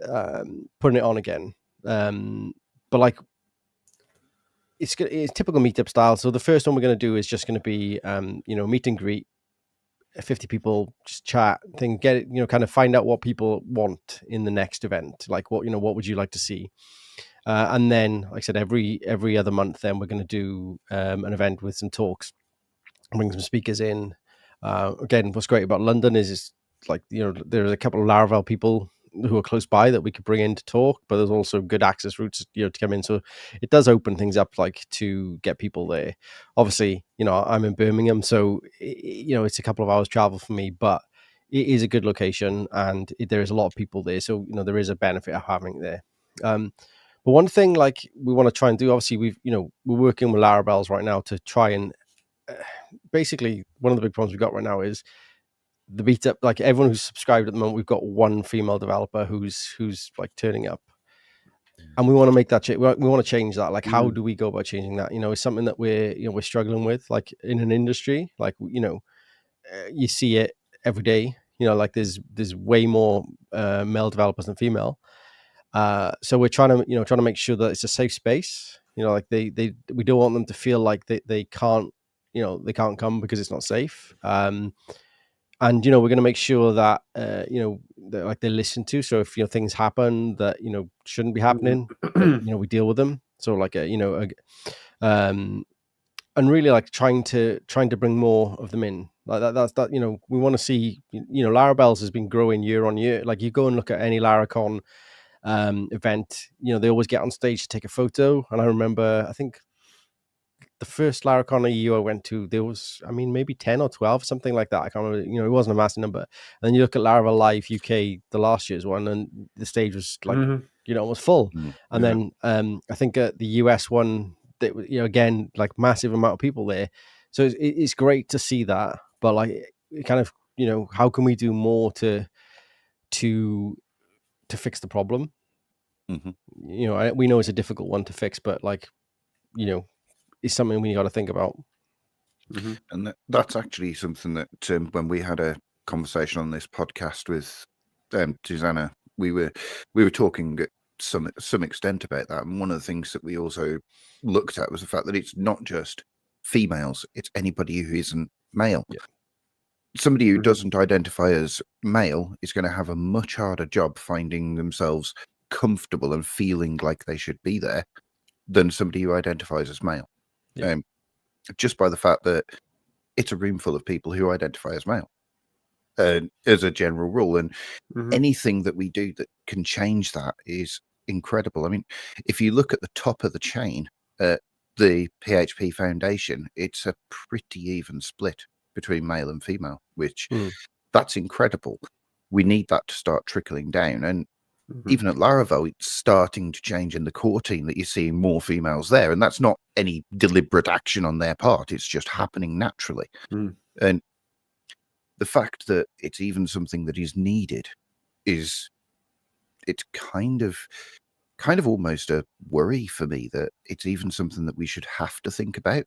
putting it on again, but like it's typical meetup style. So the first one we're going to do is just going to be meet and greet, 50 people, just chat thing, get it, kind of find out what people want in the next event, like what would you like to see. And then, like I said, every other month, then we're going to do an event with some talks, bring some speakers in. Again, what's great about London is like, there's a couple of Laravel people who are close by that we could bring in to talk, but there's also good access routes, to come in. So it does open things up, like to get people there. Obviously, I'm in Birmingham, so it's a couple of hours travel for me, but it is a good location and there is a lot of people there. So, there is a benefit of having it there. But one thing like we want to try and do, obviously we're working with Laravels right now to try and basically one of the big problems we've got right now is the meetup. Like everyone who's subscribed at the moment, we've got one female developer who's like turning up, and we want to make that change. We want to change that. Like, how do we go about changing that? It's something that we're struggling with, like in an industry, like, you see it every day, like there's way more male developers than female. So we're trying to make sure that it's a safe space. Like we don't want them to feel like they can't, they can't come because it's not safe. And we're going to make sure that that, like they're listened to. So if things happen that shouldn't be happening, that, we deal with them. So like and really like trying to bring more of them in. Like that's we want to see. Laravels has been growing year on year. Like you go and look at any Laracon event, they always get on stage to take a photo. And I remember, I think the first Laracon EU I went to, there was, maybe 10 or 12, something like that. I can't remember, it wasn't a massive number. And then you look at Laravel Live UK, the last year's one, and the stage was like, almost full. And then I think at the US one, that again, like massive amount of people there. So it's great to see that. But like, it kind of, how can we do more to fix the problem? We know it's a difficult one to fix, but like, is something we got to think about. And that's actually something that when we had a conversation on this podcast with Susanna, we were talking at some extent about that. And one of the things that we also looked at was the fact that it's not just females, it's anybody who isn't male. Somebody who doesn't identify as male is going to have a much harder job finding themselves comfortable and feeling like they should be there than somebody who identifies as male. Just by the fact that it's a room full of people who identify as male, as a general rule. And anything that we do that can change that is incredible. If you look at the top of the chain at the PHP Foundation, it's a pretty even split between male and female, which that's incredible. We need that to start trickling down. And even at Laravel, it's starting to change in the core team, that you're seeing more females there. And that's not any deliberate action on their part. It's just happening naturally. And the fact that it's even something that is needed it's kind of almost a worry for me that it's even something that we should have to think about.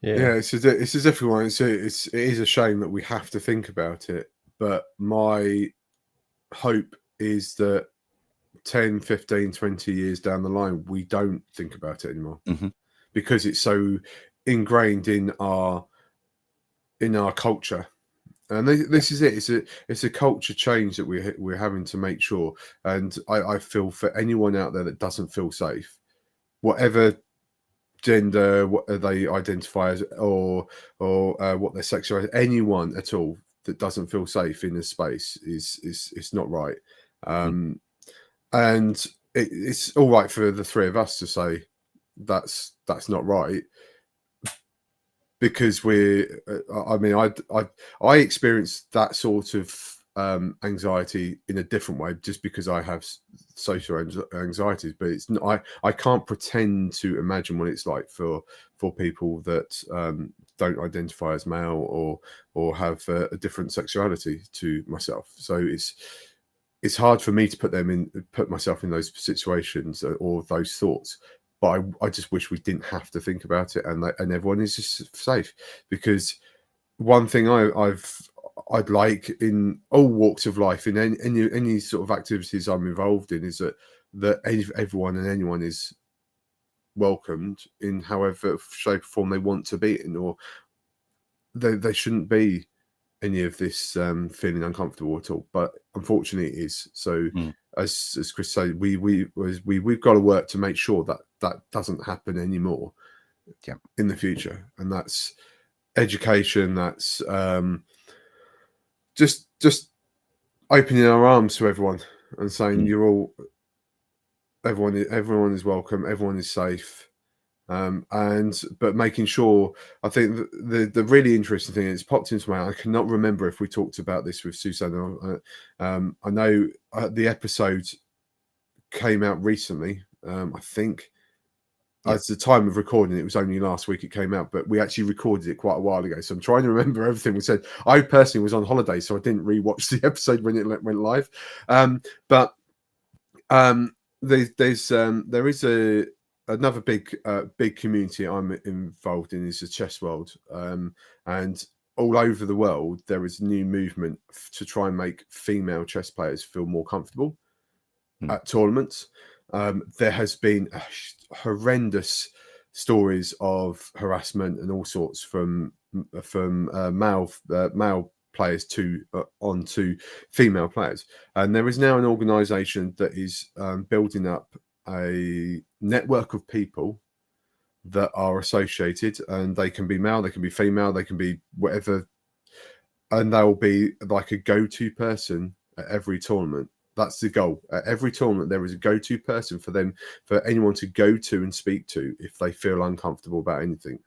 Yeah, it's a difficult one. It is a shame that we have to think about it. But my hope is that 10, 15, 20 years down the line, we don't think about it anymore, because it's so ingrained in our culture. And this is it. It's a culture change that we're having to make sure. And I feel for anyone out there that doesn't feel safe, whatever gender, what they identify as, or what their sexuality, anyone at all that doesn't feel safe in a space is not right. And it's all right for the three of us to say that's not right, because I experienced that sort of anxiety in a different way, just because I have social anxieties. But it's not, I can't pretend to imagine what it's like for people that don't identify as male or have a different sexuality to myself. So it's hard for me to put myself in those situations or those thoughts. but I just wish we didn't have to think about it, and everyone is just safe. Because one thing I'd like in all walks of life, in any sort of activities I'm involved in, is that everyone and anyone is welcomed in however shape or form they want to be in, or they shouldn't be any of this feeling uncomfortable at all. But unfortunately it is. So as Chris said, we've got to work to make sure that doesn't happen anymore in the future. And that's education, that's just opening our arms to everyone and saying everyone is welcome, everyone is safe. But making sure, I think the really interesting thing is popped into my mind. I cannot remember if we talked about this with Susanna. I know the episode came out recently. I think at the time of recording, it was only last week it came out, but we actually recorded it quite a while ago. So I'm trying to remember everything we said. I personally was on holiday, so I didn't rewatch the episode when it went live. There is another big community I'm involved in is the chess world, and all over the world there is a new movement to try and make female chess players feel more comfortable at tournaments. There has been horrendous stories of harassment and all sorts from male players onto female players, and there is now an organization that is building up a network of people that are associated, and they can be male, they can be female, they can be whatever, and they'll be like a go-to person at every tournament. That's the goal. At every tournament there is a go-to person for anyone to go to and speak to if they feel uncomfortable about anything.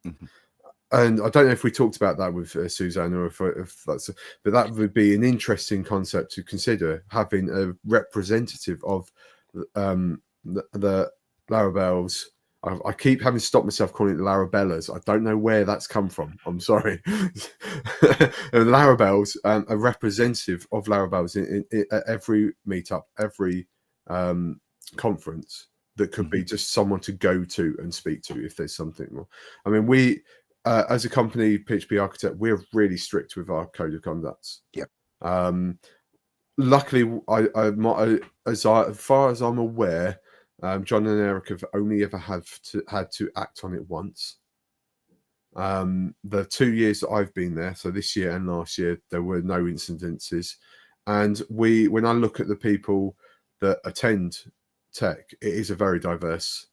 And I don't know if we talked about that with Susanna, or if that's, but that would be an interesting concept to consider, having a representative of the Larabelles. I keep having to stop myself calling it Larabellas. I don't know where that's come from. I'm sorry. Larabelles, a representative of Larabelles at every meetup, every conference, that could be just someone to go to and speak to if there's something more. I mean, we as a company, PHP Architect, we're really strict with our code of conducts. Luckily, as far as I'm aware, John and Eric have only ever had to act on it once. The 2 years that I've been there, so this year and last year, there were no incidences. And when I look at the people that attend tech, it is a very diverse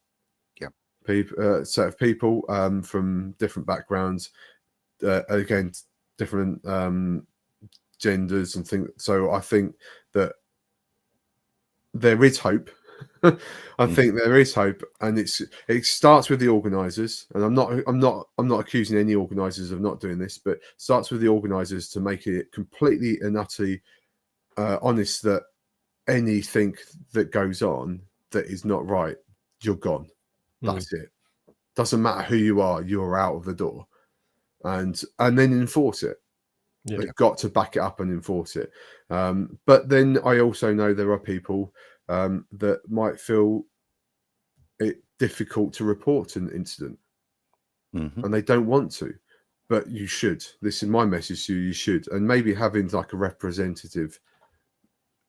set of people from different backgrounds, again, different genders and things. So I think that there is hope. I think there is hope, and it starts with the organisers. And I'm not accusing any organisers of not doing this, but starts with the organisers to make it completely and utterly honest that anything that goes on that is not right, you're gone. That's it. Doesn't matter who you are, you're out of the door, and then enforce it. They've got to back it up and enforce it. But then I also know there are people that might feel it difficult to report an incident, and they don't want to, but you should. This is my message to you: you should, and maybe having like a representative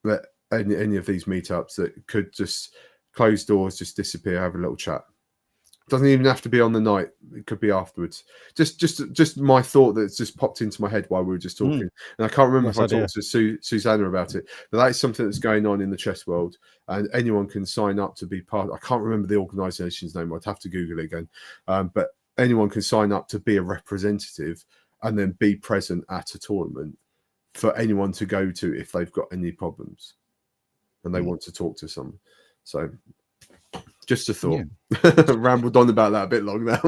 that any of these meetups that could just close doors, just disappear, have a little chat. Doesn't even have to be on the night. It could be afterwards. Just my thought that's just popped into my head while we were just talking. And I can't remember if I talked to Susanna about it, but that is something that's going on in the chess world, and anyone can sign up to be part. I can't remember the organisation's name. I'd have to Google it again. But anyone can sign up to be a representative and then be present at a tournament for anyone to go to if they've got any problems and they want to talk to someone. So just a thought. Rambled on about that a bit long now.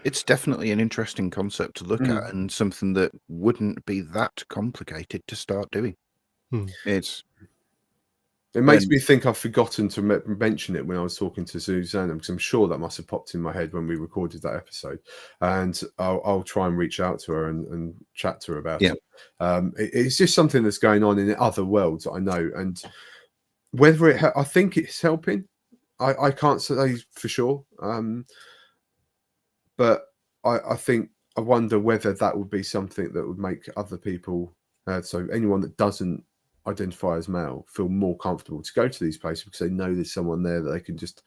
It's definitely an interesting concept to look at, and something that wouldn't be that complicated to start doing. It makes me think I've forgotten to mention it when I was talking to Susanna, because I'm sure that must have popped in my head when we recorded that episode, and I'll try and reach out to her and chat to her about it. It's just something that's going on in other worlds, I know, and whether I think it's helping. I can't say for sure, but I think I wonder whether that would be something that would make other people, so anyone that doesn't identify as male, feel more comfortable to go to these places because they know there's someone there that they can just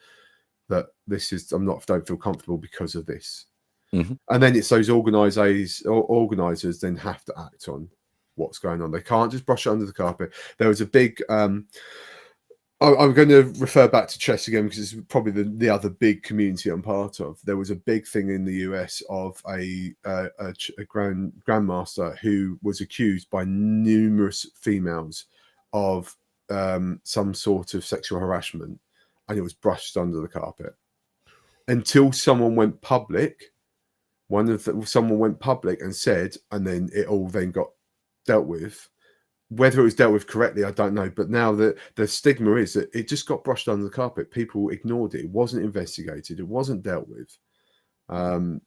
don't feel comfortable because of this. Mhm. And then it's those organisers then have to act on what's going on. They can't just brush it under the carpet. There was a big I'm going to refer back to chess again because it's probably the other big community I'm part of. There was a big thing in the US of a grandmaster who was accused by numerous females of some sort of sexual harassment, and it was brushed under the carpet until someone went public. Someone went public and said, and then it all then got dealt with. Whether it was dealt with correctly, I don't know. But now the stigma is that it just got brushed under the carpet. People ignored it. It wasn't investigated. It wasn't dealt with. And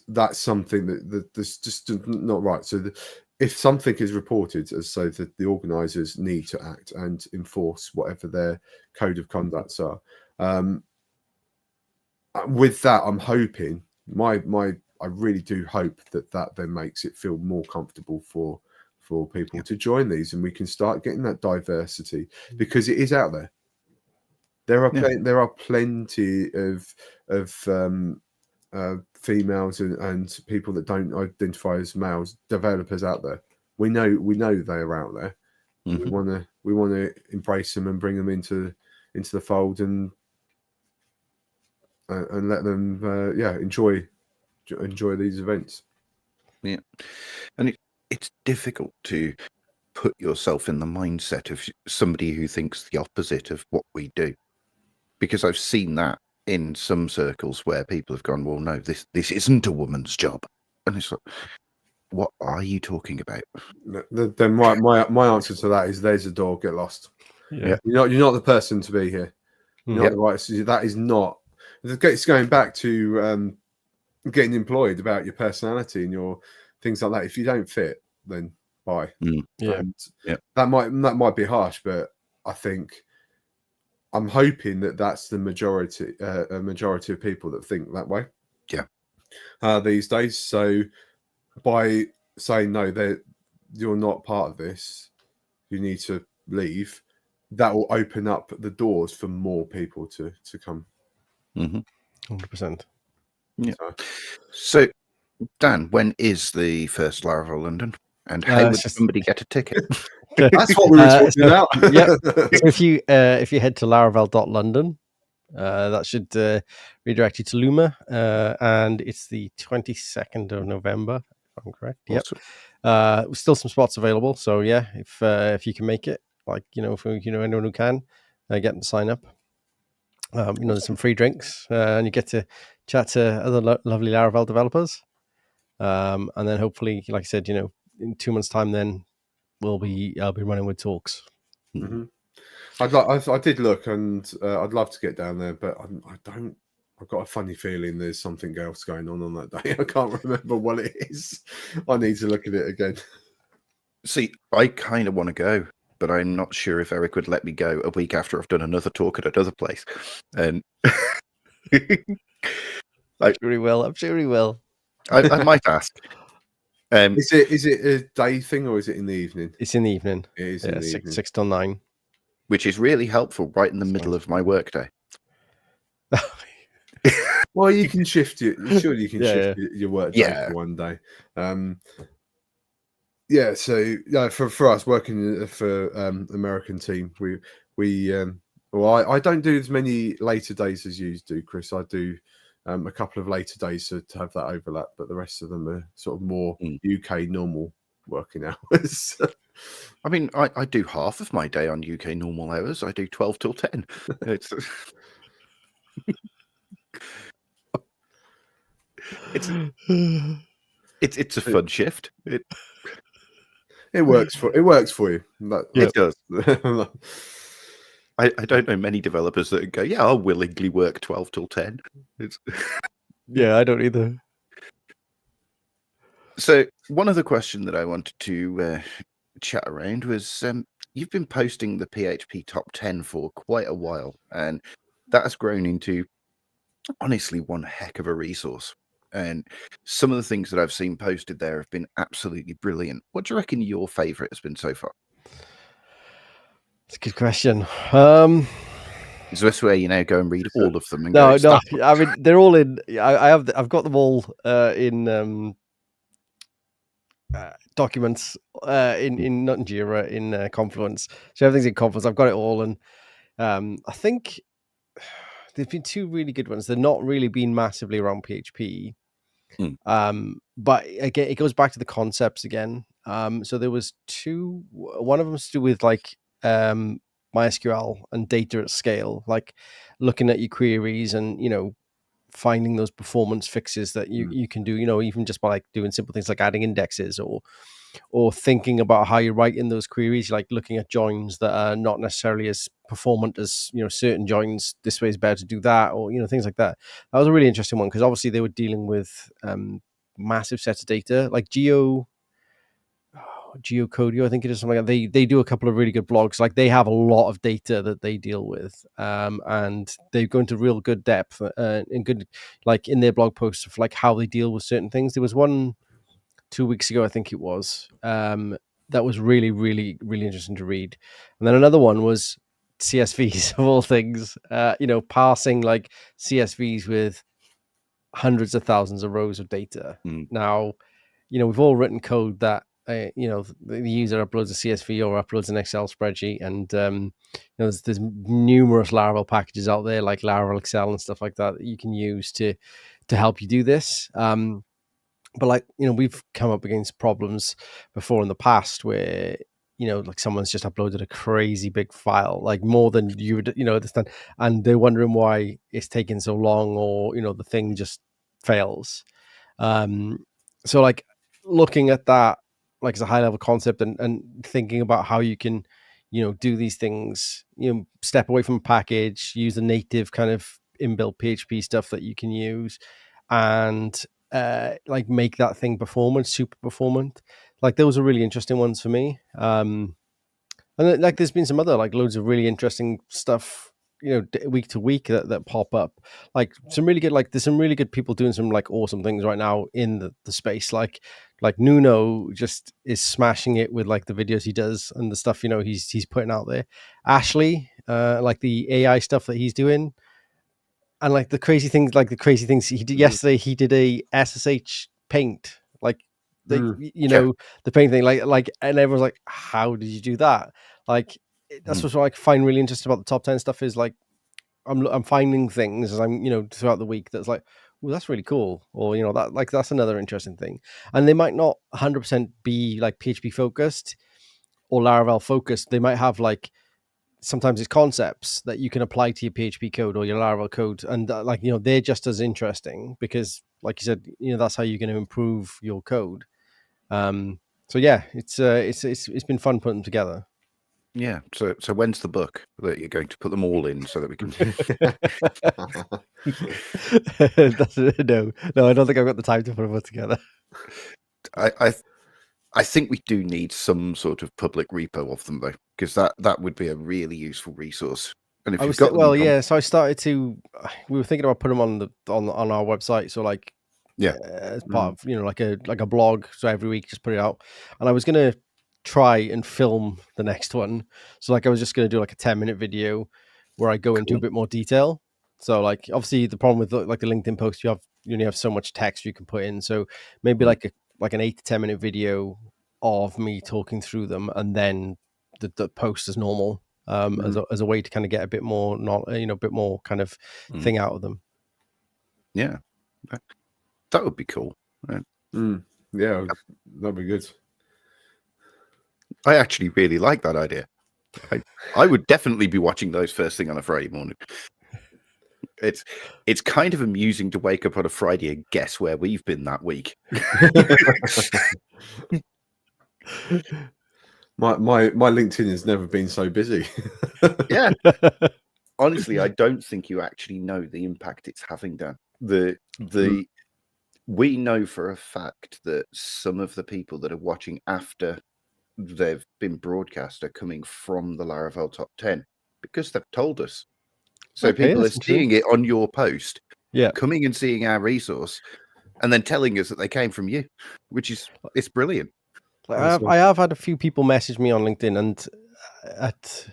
that's something that's just not right. So if something is reported, so that the organisers need to act and enforce whatever their code of conducts are. With that, I'm hoping I really do hope that then makes it feel more comfortable for people to join these, and we can start getting that diversity because it is out there. There are plenty of females and people that don't identify as males, developers out there. We know they're out there. Mm-hmm. We want to embrace them and bring them into the fold and let them enjoy these events. Yeah, and it's difficult to put yourself in the mindset of somebody who thinks the opposite of what we do, because I've seen that in some circles where people have gone, well, no, this isn't a woman's job, and it's like, what are you talking about? Then my answer to that is there's a door, get lost. Yeah. You're not the person to be here. You're not the right. That is not. It's going back to getting employed, about your personality and your things like that. If you don't fit, then bye. That might be harsh, but I think I'm hoping that's the majority of people that think that way. These days. So by saying no, you're not part of this, you need to leave. That will open up the doors for more people to come. 100%. Yeah. So, Dan, when is the first Laravel London, and how would somebody get a ticket? That's what we were talking about. So if you head to laravel.london, that should redirect you to Luma, and it's the 22nd of November, if I'm correct. Awesome. Still some spots available, so if you can make it, if anyone who can, get them to sign up. There's some free drinks, and you get to chat to other lovely Laravel developers. And then hopefully, like I said, in 2 months' time, then I'll be running with talks. Mm-hmm. I did look, and I'd love to get down there, but I don't. I've got a funny feeling there's something else going on that day. I can't remember what it is. I need to look at it again. See, I kind of want to go, but I'm not sure if Eric would let me go a week after I've done another talk at another place. And I'm sure he will. I might ask. Is it a day thing or is it in the evening? It's in the evening. It is in the evening. 6 till 9. Which is really helpful right in the middle of my workday. Well, you can shift it. Surely you can shift your work day for one day. So for us working for American team, I don't do as many later days as you do, Chris. I do a couple of later days to have that overlap, but the rest of them are sort of more UK normal working hours. I mean, I do half of my day on UK normal hours. I do 12 till 10. It's a fun shift. It works for you. It does. I don't know many developers that go, I'll willingly work 12 till 10. I don't either. So one other question that I wanted to chat around was, you've been posting the PHP top 10 for quite a while, and that has grown into honestly one heck of a resource. And some of the things that I've seen posted there have been absolutely brilliant. What do you reckon your favorite has been so far? It's a good question. Is this where you now go and read all of them and No, go, no. I mean, they're all in. I've got them all in documents in not in Jira, in Confluence. So everything's in Confluence. I've got it all, and I think there's been two really good ones. They're not really been massively around PHP, but again, it goes back to the concepts again. So there was two. One of them to do with like MySQL and data at scale, like looking at your queries and finding those performance fixes that you can do, even just by like doing simple things like adding indexes or thinking about how you write in those queries, like looking at joins that are not necessarily as performant as certain joins. This way is better to do that, or things like that. That was a really interesting one because obviously they were dealing with massive sets of data, like Geocodio, I think it is, something like that. They do a couple of really good blogs. Like they have a lot of data that they deal with, and they go into real good depth and good, like in their blog posts of like how they deal with certain things. There was one 2 weeks ago, I think it was, that was really, really, really interesting to read. And then another one was CSVs of all things. Parsing like CSVs with hundreds of thousands of rows of data. Now, we've all written code that the user uploads a CSV or uploads an Excel spreadsheet, and there's numerous Laravel packages out there like Laravel Excel and stuff like that you can use to help you do this. But like we've come up against problems before in the past where like someone's just uploaded a crazy big file, like more than you would understand, and they're wondering why it's taking so long, or the thing just fails. So like looking at that like as a high level concept and thinking about how you can do these things, step away from a package, use the native kind of inbuilt PHP stuff that you can use, and like make that thing super performant. Like those are really interesting ones for me. And like there's been some other like loads of really interesting stuff week to week that pop up, like some really good, like there's some really good people doing some like awesome things right now in the space, like Nuno just is smashing it with like the videos he does and the stuff he's putting out there. Ashley, like the AI stuff that he's doing, and like the crazy things he did yesterday. He did a SSH paint, like the paint thing, like and everyone's like, how did you do that? Like that's what I find really interesting about the top 10 stuff is like I'm finding things as I'm throughout the week that's like, well, that's really cool, or that like that's another interesting thing. And they might not 100% be like PHP focused or Laravel focused. They might have like sometimes it's concepts that you can apply to your PHP code or your Laravel code, and like they're just as interesting because, like you said, that's how you're going to improve your code. So yeah, it's been fun putting them together. Yeah. So when's the book that you're going to put them all in so that we can? No, I don't think I've got the time to put them all together. I think we do need some sort of public repo of them though, because that would be a really useful resource. And if you've got them so I started to. We were thinking about putting them on our website. So like, as part of like a blog. So every week, just put it out. And I was gonna try and film the next one. So like, I was just gonna do like a 10-minute video where I go into a bit more detail. So like, obviously, the problem with like the LinkedIn post, you only have so much text you can put in. So maybe like an 8 to 10 minute video of me talking through them, and then the post as normal. As a way to kind of get a bit more, bit more kind of thing out of them. Yeah, that would be cool. Right? Yeah, that'd be good. I actually really like that idea. I would definitely be watching those first thing on a Friday morning. It's kind of amusing to wake up on a Friday and guess where we've been that week. My LinkedIn has never been so busy. Yeah. Honestly, I don't think you actually know the impact it's having, Dan. We know for a fact that some of the people that are watching after they've been broadcast are coming from the Laravel top 10 because they've told us. So Okay, people are that's interesting. seeing it on your post, Yeah. coming and seeing our resource, and then telling us that they came from you, which is it's brilliant. Like, That's I have had a few people message me on LinkedIn, and at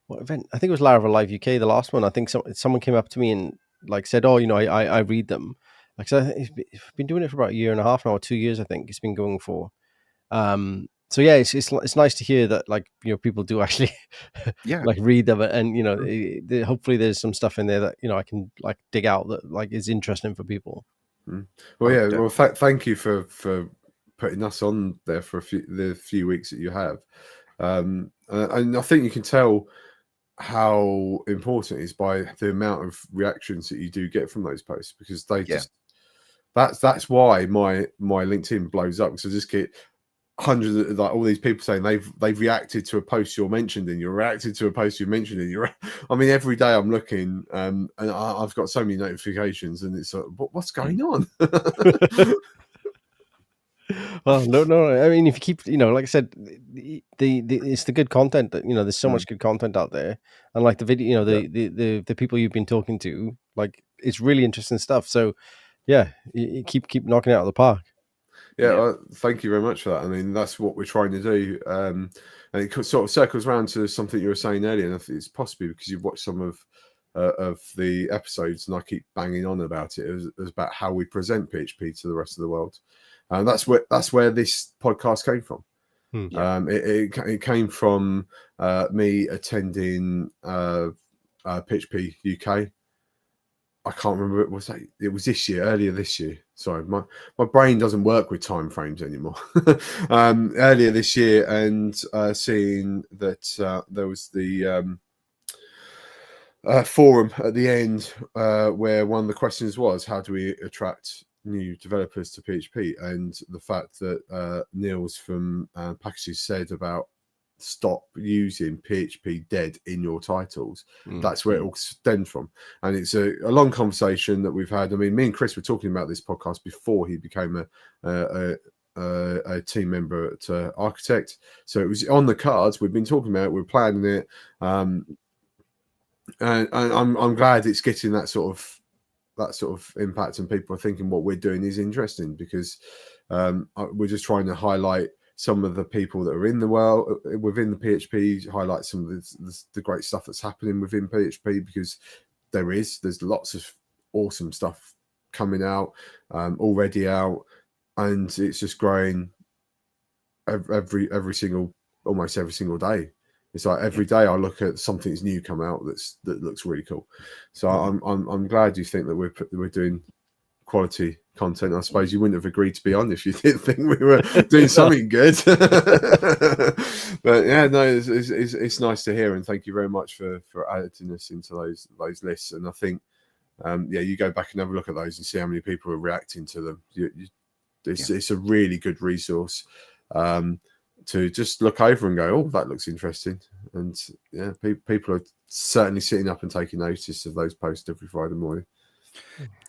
what event? I think it was Laravel Live UK, the last one. I think someone came up to me and like said, "Oh, I read them." Like, so it's been doing it for about a year and a half now, or 2 years. I think it's been going for. So yeah, it's nice to hear that, like, people do actually Yeah. like read them, and hopefully there's some stuff in there that I can like dig out that like is interesting for people. Well, yeah. definitely. Well, thank you for putting us on there for the few weeks that you have, and I think you can tell how important it is by the amount of reactions that you do get from those posts, because they just that's why my LinkedIn blows up, because I just get hundreds of like all these people saying they've reacted to a post you're mentioned in, you're reacted to a post you mentioned in. I mean, every day I'm looking, and I've got so many notifications, and it's like, what's going on? Well, no. I mean, if you keep, like I said, the it's the good content that there's so much good content out there, and like the video, the people you've been talking to, like it's really interesting stuff. So, yeah, you keep knocking it out of the park. Yeah, thank you very much for that. I mean, that's what we're trying to do, and it sort of circles around to something you were saying earlier, and I think it's possibly because you've watched some of the episodes, and I keep banging on about it. It was about how we present PHP to the rest of the world, and that's where this podcast came from. It came from me attending PHP UK. I can't remember. It was this year, earlier this year. Sorry, my brain doesn't work with time frames anymore. Earlier this year, and seeing that there was the forum at the end, where one of the questions was, how do we attract new developers to PHP? And the fact that Newns from Packages said about stop using PHP dead in your titles. That's where it all stemmed from. And it's a long conversation that we've had. I mean, me and Chris were talking about this podcast before he became a team member at Architect. So it was on the cards. We've been talking about it. We're planning it. And I'm glad it's getting that sort of impact, and people are thinking what we're doing is interesting, because we're just trying to highlight some of the people that are in the world within the PHP, highlight some of the great stuff that's happening within PHP, because there's lots of awesome stuff coming out, already out, and it's just growing almost every single day. It's like every day I look at something's new come out that looks really cool. So I'm glad you think that we're doing quality content. I suppose you wouldn't have agreed to be on if you didn't think we were doing something good. But yeah, no, it's nice to hear, and thank you very much for adding us into those lists. And I think you go back and have a look at those and see how many people are reacting to them. It's a really good resource to just look over and go, oh, that looks interesting. And yeah, people are certainly sitting up and taking notice of those posts every Friday morning.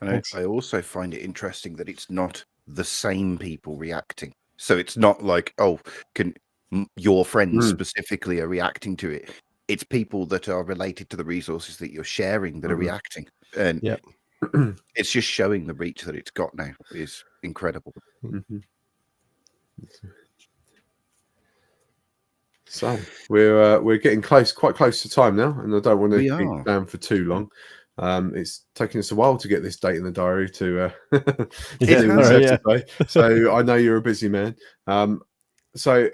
And I also find it interesting that it's not the same people reacting. So it's not like, your friends specifically are reacting to it. It's people that are related to the resources that you're sharing that are reacting. And it's just showing the reach that it's got now is incredible. So we're getting quite close to time now, and I don't want to keep down for too long. It's taking us a while to get this date in the diary to so I know you're a busy man. So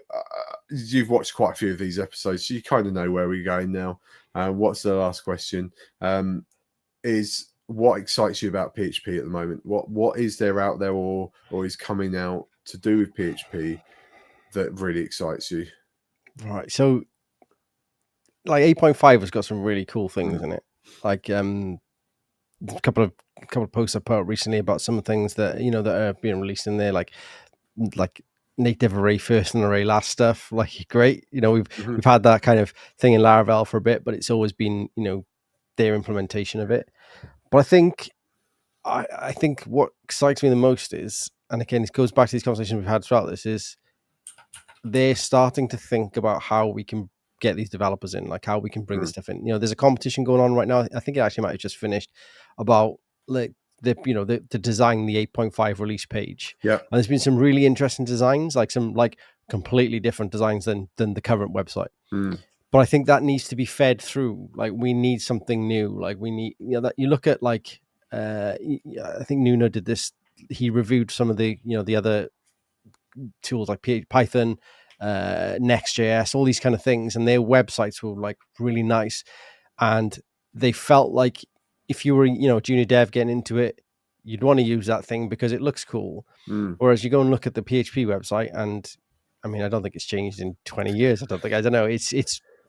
you've watched quite a few of these episodes, so you kind of know where we're going now. What's the last question? Is what excites you about PHP at the moment? What is there out there or is coming out to do with PHP that really excites you? Right. So like 8.5 has got some really cool things in it. Like a couple of posts I put out recently about some things that that are being released in there, like native array first and array last stuff. Like great. We've had that kind of thing in Laravel for a bit, but it's always been their implementation of it. But I think what excites me the most is, and again, it goes back to these conversations we've had throughout this, is they're starting to think about how we can get these developers in, like how we can bring this stuff in. There's a competition going on right now. I think it actually might have just finished about like the design the 8.5 release page. Yeah. And there's been some really interesting designs, like some like completely different designs than the current website. But I think that needs to be fed through. Like we need something new. Like we need, that you look at like I think Nuno did this. He reviewed some of the the other tools like Python, Next.js, all these kind of things, and their websites were like really nice, and they felt like if you were junior dev getting into it, you'd want to use that thing because it looks cool. Whereas you go and look at the PHP website, and I mean, I don't think it's changed in 20 years. I don't know. It's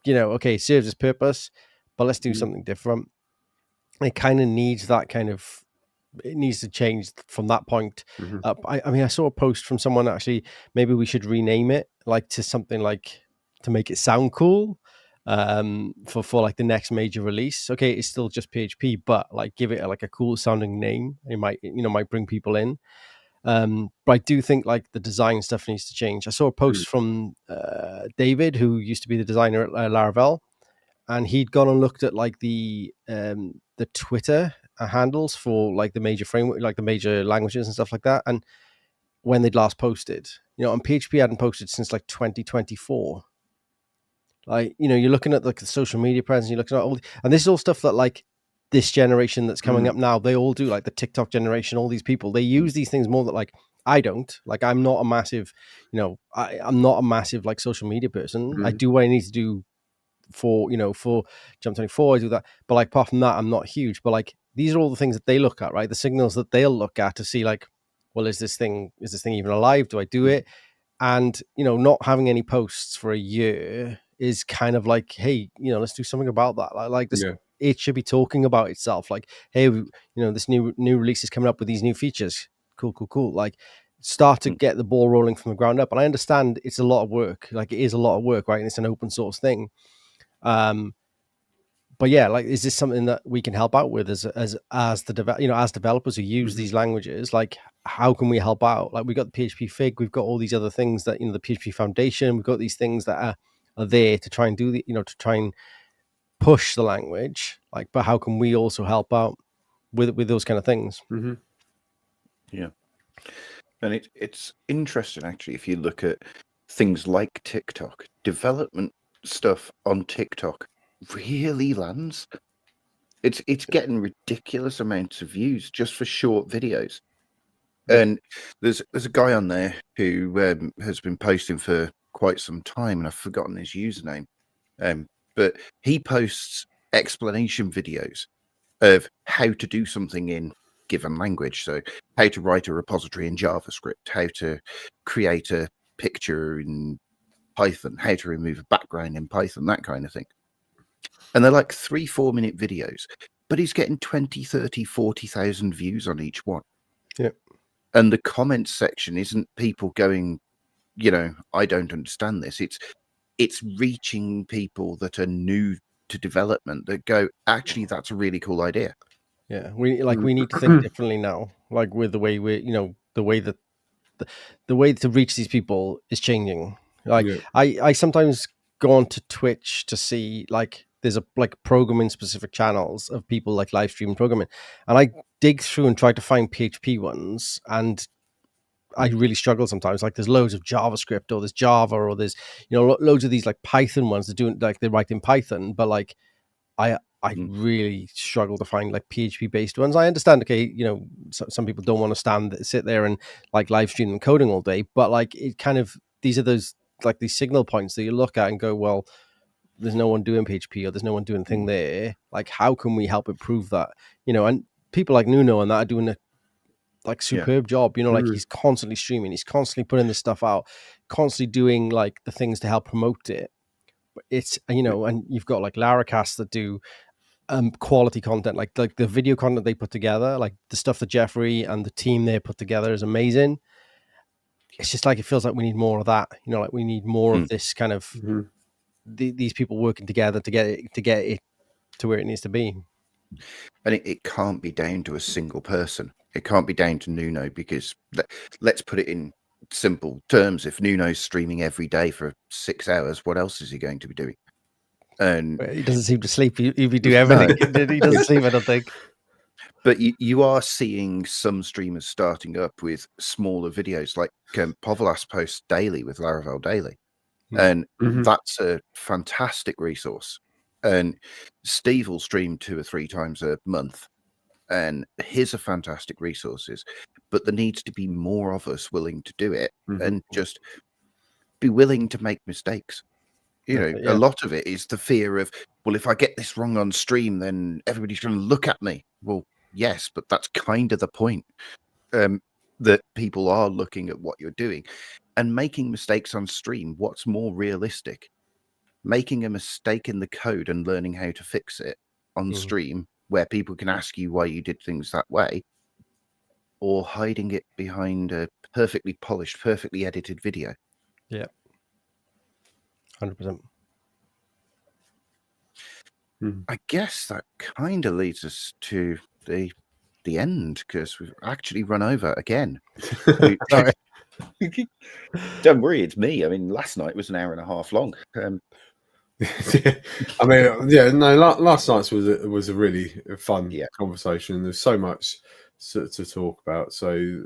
okay, it serves its purpose, but let's do something different. It kind of needs that kind of. It needs to change from that point up. I mean, I saw a post from someone actually. Maybe we should rename it like to something like to make it sound cool for like the next major release. Okay, it's still just PHP, but like give it like a cool sounding name. It might bring people in. But I do think like the design stuff needs to change. I saw a post from David, who used to be the designer at Laravel, and he'd gone and looked at like the Twitter handles for like the major framework, like the major languages and stuff like that, and when they'd last posted, and PHP hadn't posted since like 2024. Like, you're looking at like the social media presence, you're looking at all, and this is all stuff that like this generation that's coming up now, they all do, like the TikTok generation, all these people, they use these things more that like I don't. Like I'm not a massive, I'm not a massive like social media person. I do what I need to do for Jump 24, I do that, but like apart from that, I'm not huge. But like these are all the things that they look at, right? The signals that they'll look at to see like, well, is this thing even alive? Do I do it? And not having any posts for a year is kind of like, hey, let's do something about that. Like this, it should be talking about itself. Like, hey, this new release is coming up with these new features. Cool. Like, start to get the ball rolling from the ground up. And I understand it's a lot of work. Like, it is a lot of work, right? And it's an open source thing. But yeah, like, is this something that we can help out with as developers who use these languages? Like, how can we help out? Like, we got the PHP Fig, we've got all these other things that the PHP Foundation, we've got these things that are there to try and do to try and push the language. Like, but how can we also help out with those kind of things? Yeah, and it's interesting actually. If you look at things like TikTok, development stuff on TikTok really lands. It's getting ridiculous amounts of views just for short videos. And there's a guy on there who has been posting for quite some time, and I've forgotten his username. But he posts explanation videos of how to do something in given language. So how to write a repository in JavaScript, how to create a picture in Python, how to remove a background in Python, that kind of thing. And they're like 3-4 minute videos, but he's getting 20, 30, 40,000 views on each one. Yeah. And the comments section isn't people going, I don't understand this. It's reaching people that are new to development that go, actually, that's a really cool idea. Yeah. We need to think differently now, like with the way the way that the way to reach these people is changing. Like I sometimes go on to Twitch to see like there's a like programming specific channels of people like live stream programming, and I dig through and try to find PHP ones, and I really struggle sometimes. Like there's loads of JavaScript, or there's Java, or there's loads of these like Python ones that doing like they write in Python, but like I really struggle to find like PHP based ones. I understand, okay, some people don't want to sit there and like live stream and coding all day, but like it kind of, these are those like these signal points that you look at and go, well, there's no one doing PHP, or there's no one doing thing there. Like, how can we help improve that? And people like Nuno and that are doing a like superb job. Like he's constantly streaming, he's constantly putting this stuff out, constantly doing like the things to help promote it. It's and you've got like Laracast that do quality content, like the video content they put together, like the stuff that Jeffrey and the team they put together is amazing. It's just like it feels like we need more of that. Like we need more of this kind of these people working together to get it to where it needs to be. And it can't be down to a single person. It can't be down to Nuno, because let's put it in simple terms, if Nuno's streaming every day for 6 hours, what else is he going to be doing? And He doesn't seem to sleep. He do everything. He doesn't sleep, I don't think. But you are seeing some streamers starting up with smaller videos, like Povlas posts daily with Laravel Daily. And that's a fantastic resource. And Steve will stream 2 or 3 times a month. And his are fantastic resources. But there needs to be more of us willing to do it and just be willing to make mistakes. You know, a lot of it is the fear of, well, if I get this wrong on stream, then everybody's going to look at me. Well, yes, but that's kind of the point, that people are looking at what you're doing. And making mistakes on stream, what's more realistic? Making a mistake in the code and learning how to fix it on stream, where people can ask you why you did things that way, or hiding it behind a perfectly polished, perfectly edited video. Yeah. 100%. I guess that kind of leads us to the end, because we've actually run over again. Sorry. Don't worry, it's me. I mean, last night was an hour and a half long. I mean, yeah, no. Last night's was a really fun conversation. There's so much to talk about. So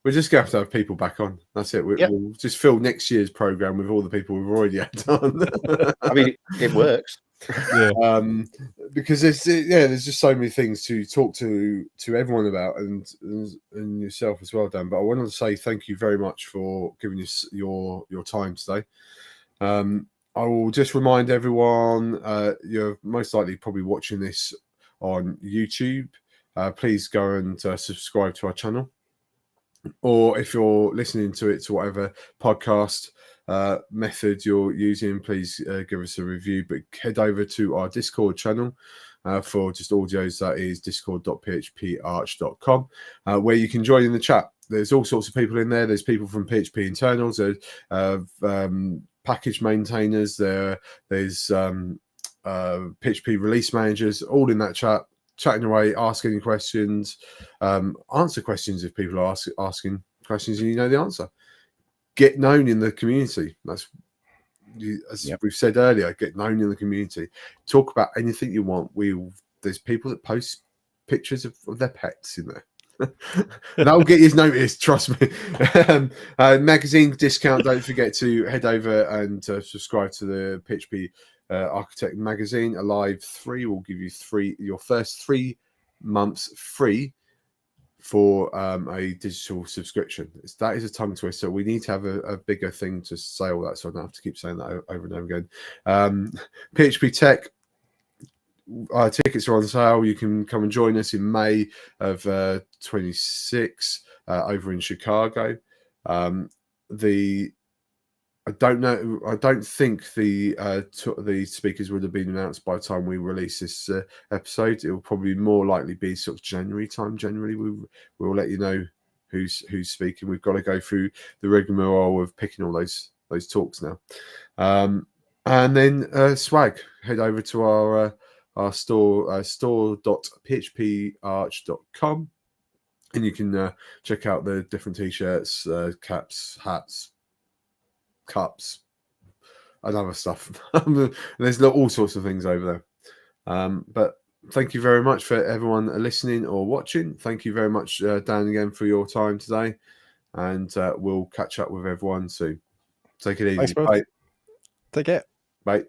we're just going to have people back on. That's it. We'll just fill next year's program with all the people we've already had on. I mean, it works. Yeah. Because there's just so many things to talk to everyone about, and yourself as well, Dan. But I wanted to say thank you very much for giving us your time today. I will just remind everyone, you're most likely probably watching this on YouTube. Please go and subscribe to our channel. Or if you're listening to it to whatever podcast method you're using, please give us a review. But head over to our Discord channel for just audios. That is discord.phparch.com, where you can join in the chat. There's all sorts of people in there. There's people from PHP internals. There's package maintainers. There's PHP release managers, all in that chat, chatting away, asking questions, answer questions if people are asking questions and you know the answer. Get known in the community. As we've said earlier, get known in the community. Talk about anything you want. There's people that post pictures of their pets in there. That'll get you noticed, trust me. Magazine discount. Don't forget to head over and subscribe to the PHP Architect magazine. A live 3 will give you your first 3 months free for a digital subscription. That is a tongue twister. We need to have a bigger thing to say all that, so I don't have to keep saying that over and over again. PHP Tech. Tickets are on sale. You can come and join us in May of 26 over in Chicago. I don't know. I don't think the speakers would have been announced by the time we release this episode. It will probably more likely be sort of January time. Generally, we'll let you know who's speaking. We've got to go through the rigmarole of picking all those talks now, and then swag. Head over to our store, store.phparch.com, and you can check out the different t-shirts, caps, hats, cups, and other stuff. There's all sorts of things over there. But thank you very much for everyone listening or watching. Thank you very much, Dan, again for your time today, and we'll catch up with everyone soon. Take it easy. Thanks, bro. Bye. Take care. Bye.